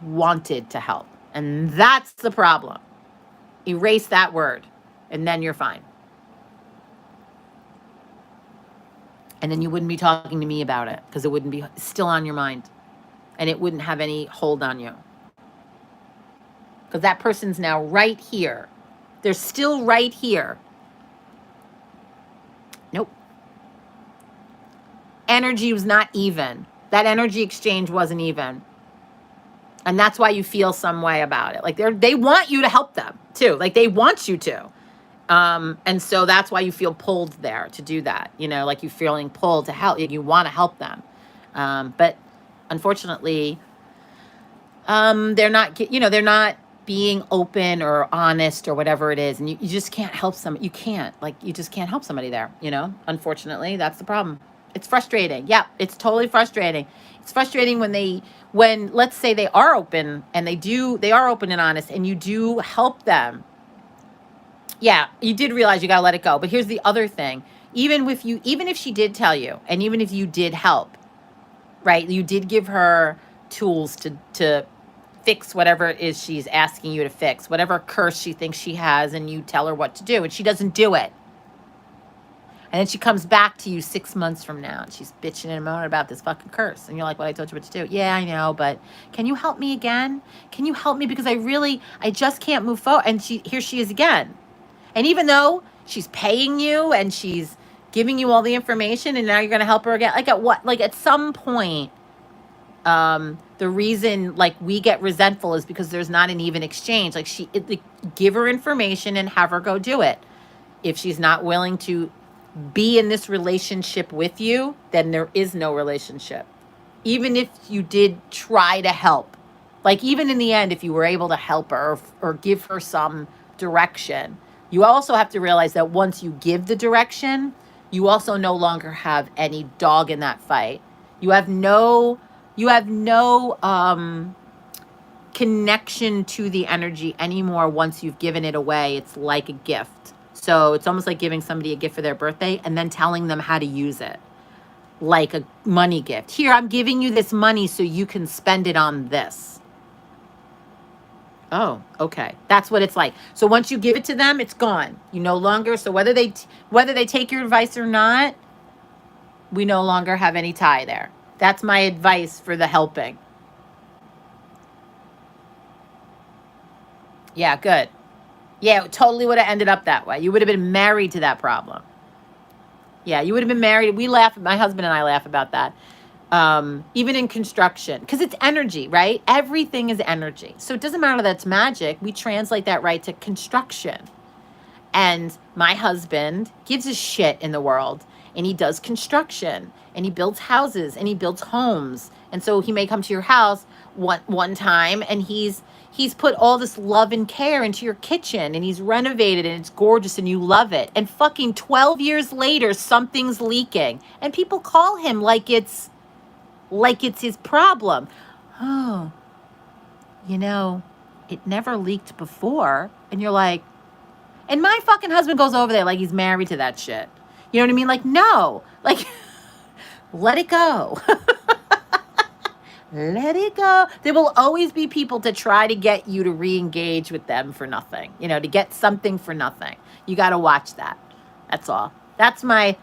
wanted to help. And that's the problem. Erase that word and then you're fine. And then you wouldn't be talking to me about it because it wouldn't be still on your mind and it wouldn't have any hold on you. Because that person's now right here. They're still right here. Nope. Energy was not even. That energy exchange wasn't even. And that's why you feel some way about it. Like they want you to help them too. Like they want you to. And so that's why you feel pulled there to do that. You know, like you're feeling pulled to help. You want to help them. But unfortunately, they're not being open or honest or whatever it is. And you just can't help somebody. You just can't help somebody there, you know, unfortunately, that's the problem. It's frustrating. Yeah, it's totally frustrating. It's frustrating when let's say they are open and they are open and honest and you do help them. Yeah, you did realize you got to let it go. But here's the other thing. Even if she did tell you, and even if you did help, right? You did give her tools to fix whatever it is she's asking you to fix, whatever curse she thinks she has, and you tell her what to do, and she doesn't do it. And then she comes back to you 6 months from now, and she's bitching and moaning about this fucking curse. And you're like, well, I told you what to do. Yeah, I know, but can you help me again? Can you help me? Because I just can't move forward. And here she is again. And even though she's paying you and she's giving you all the information and now you're going to help her again, at some point, the reason we get resentful is because there's not an even exchange. Give her information and have her go do it. If she's not willing to be in this relationship with you, then there is no relationship. Even if you did try to help, even in the end, if you were able to help her or give her some direction, you also have to realize that once you give the direction, you also no longer have any dog in that fight. You have no connection to the energy anymore once you've given it away. It's like a gift. So it's almost like giving somebody a gift for their birthday and then telling them how to use it. Like a money gift. Here, I'm giving you this money so you can spend it on this. Oh, okay. That's what it's like. So once you give it to them, it's gone. You no longer, so whether they take your advice or not, we no longer have any tie there. That's my advice for the helping. Yeah, good. Yeah, it totally would have ended up that way. You would have been married to that problem. Yeah, you would have been married. We laugh, my husband and I laugh about that. Even in construction, because it's energy, right? Everything is energy. So it doesn't matter that it's magic. We translate that right to construction. And my husband gives a shit in the world, and he does construction, and he builds houses, and he builds homes. And so he may come to your house one time, and he's put all this love and care into your kitchen, and he's renovated, and it's gorgeous, and you love it. And fucking 12 years later, something's leaking, and people call him like it's his problem. Oh, it never leaked before. And you're like, and my fucking husband goes over there like he's married to that shit. You know what I mean? No, let it go. Let it go. There will always be people to try to get you to re-engage with them for nothing, to get something for nothing. You got to watch that. That's all. That's my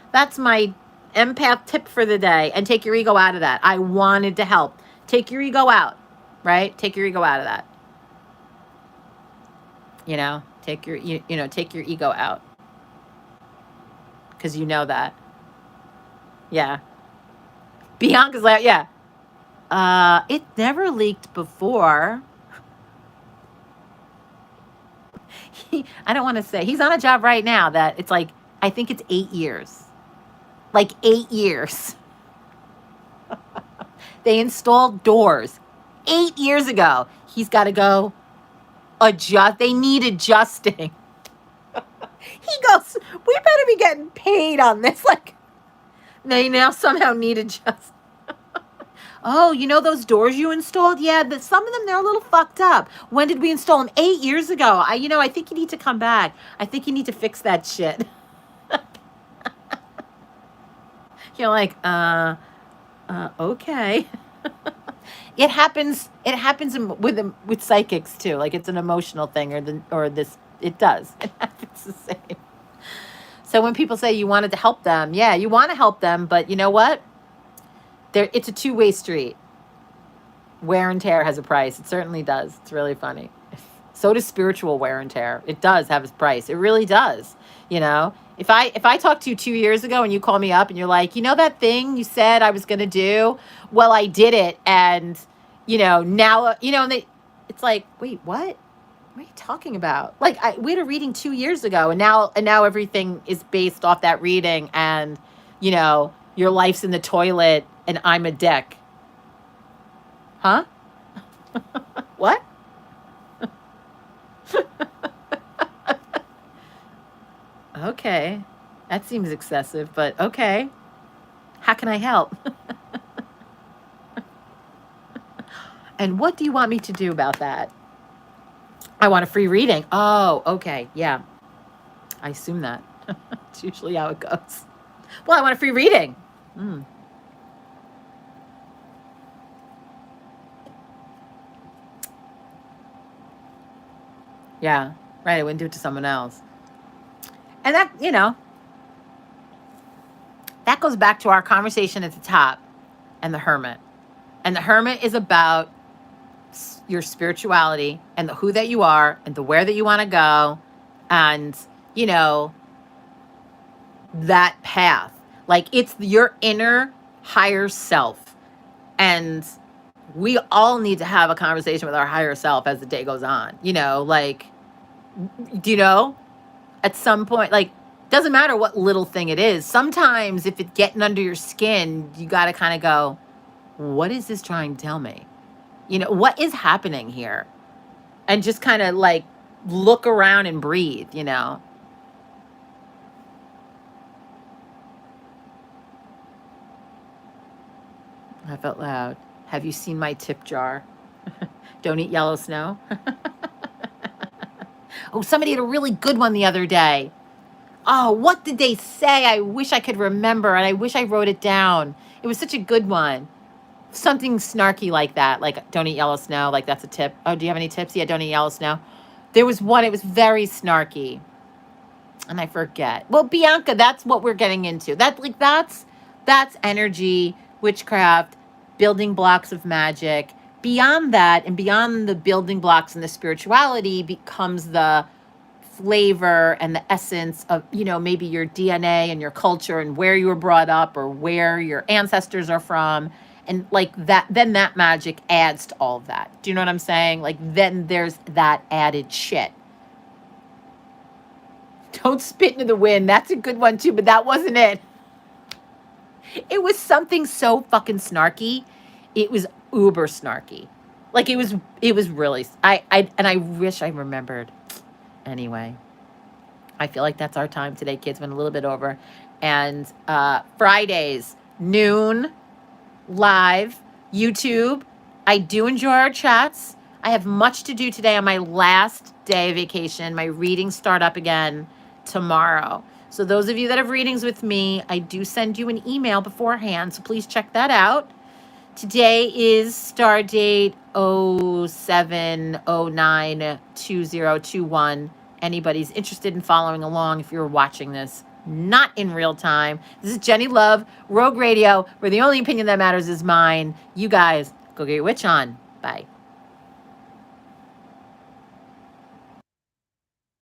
empath tip for the day. And take your ego out of that. I wanted to help. Take your ego out, right? Take your ego out of that. Take your ego out. Because you know that. Yeah. Bianca's like, yeah. It never leaked before. I don't want to say. He's on a job right now that it's I think it's 8 years. 8 years. They installed doors 8 years ago. He's got to go adjust. They need adjusting. He goes, we better be getting paid on this. Like, they now somehow need adjust. Oh, you know those doors you installed? Yeah, but some of them, they're a little fucked up. When did we install them? 8 years ago. I think you need to come back. I think you need to fix that shit. You're like, okay. It happens with psychics too. Like, it's an emotional thing, it does. It happens the same. So when people say you wanted to help them, yeah, you want to help them, but you know what? It's a two-way street. Wear and tear has a price. It certainly does. It's really funny. So does spiritual wear and tear. It does have its price. It really does. You know, if I talked to you 2 years ago and you call me up and you're like, you know that thing you said I was going to do? Well, I did it. And, now, it's like, wait, what? What are you talking about? Like, we had a reading 2 years ago, and now everything is based off that reading, and your life's in the toilet, and I'm a dick. Huh? What? Okay, that seems excessive, but okay. How can I help? And what do you want me to do about that? I want a free reading. Oh, okay. Yeah. I assume that. It's usually how it goes. Well, I want a free reading. Yeah. Right. I wouldn't do it to someone else. And that, that goes back to our conversation at the top and the Hermit. And the Hermit is about your spirituality and the who that you are and the where that you want to go, and that path. Like, it's your inner higher self, and we all need to have a conversation with our higher self as the day goes on. Like, at some point, like, doesn't matter what little thing it is. Sometimes if it's getting under your skin, you got to kind of go, what is this trying to tell me? What is happening here? And just kind of like look around and breathe, Laugh out loud. Have you seen my tip jar? Don't eat yellow snow. Oh, somebody had a really good one the other day. Oh, what did they say? I wish I could remember, and I wish I wrote it down. It was such a good one. Something snarky like that, like don't eat yellow snow, like that's a tip. Oh, do you have any tips? Yeah, don't eat yellow snow. There was one, it was very snarky, and I forget. Well, Bianca, that's what we're getting into. That's energy, witchcraft, building blocks of magic. Beyond that, and beyond the building blocks and the spirituality, becomes the flavor and the essence of, maybe your DNA and your culture and where you were brought up or where your ancestors are from. And like that, then that magic adds to all of that. Do you know what I'm saying? Like, then there's that added shit. Don't spit into the wind. That's a good one too, but that wasn't it. It was something so fucking snarky. It was uber snarky. Like, it was really, I wish I remembered. Anyway, I feel like that's our time today, kids. Went a little bit over. And Fridays, noon, live, YouTube. I do enjoy our chats. I have much to do today on my last day of vacation. My readings start up again tomorrow. So those of you that have readings with me, I do send you an email beforehand, so please check that out. Today is star date 07092021. Anybody's interested in following along if you're watching this not in real time. This is Jenni Love, Rogue Radio, where the only opinion that matters is mine. You guys, go get your witch on. Bye.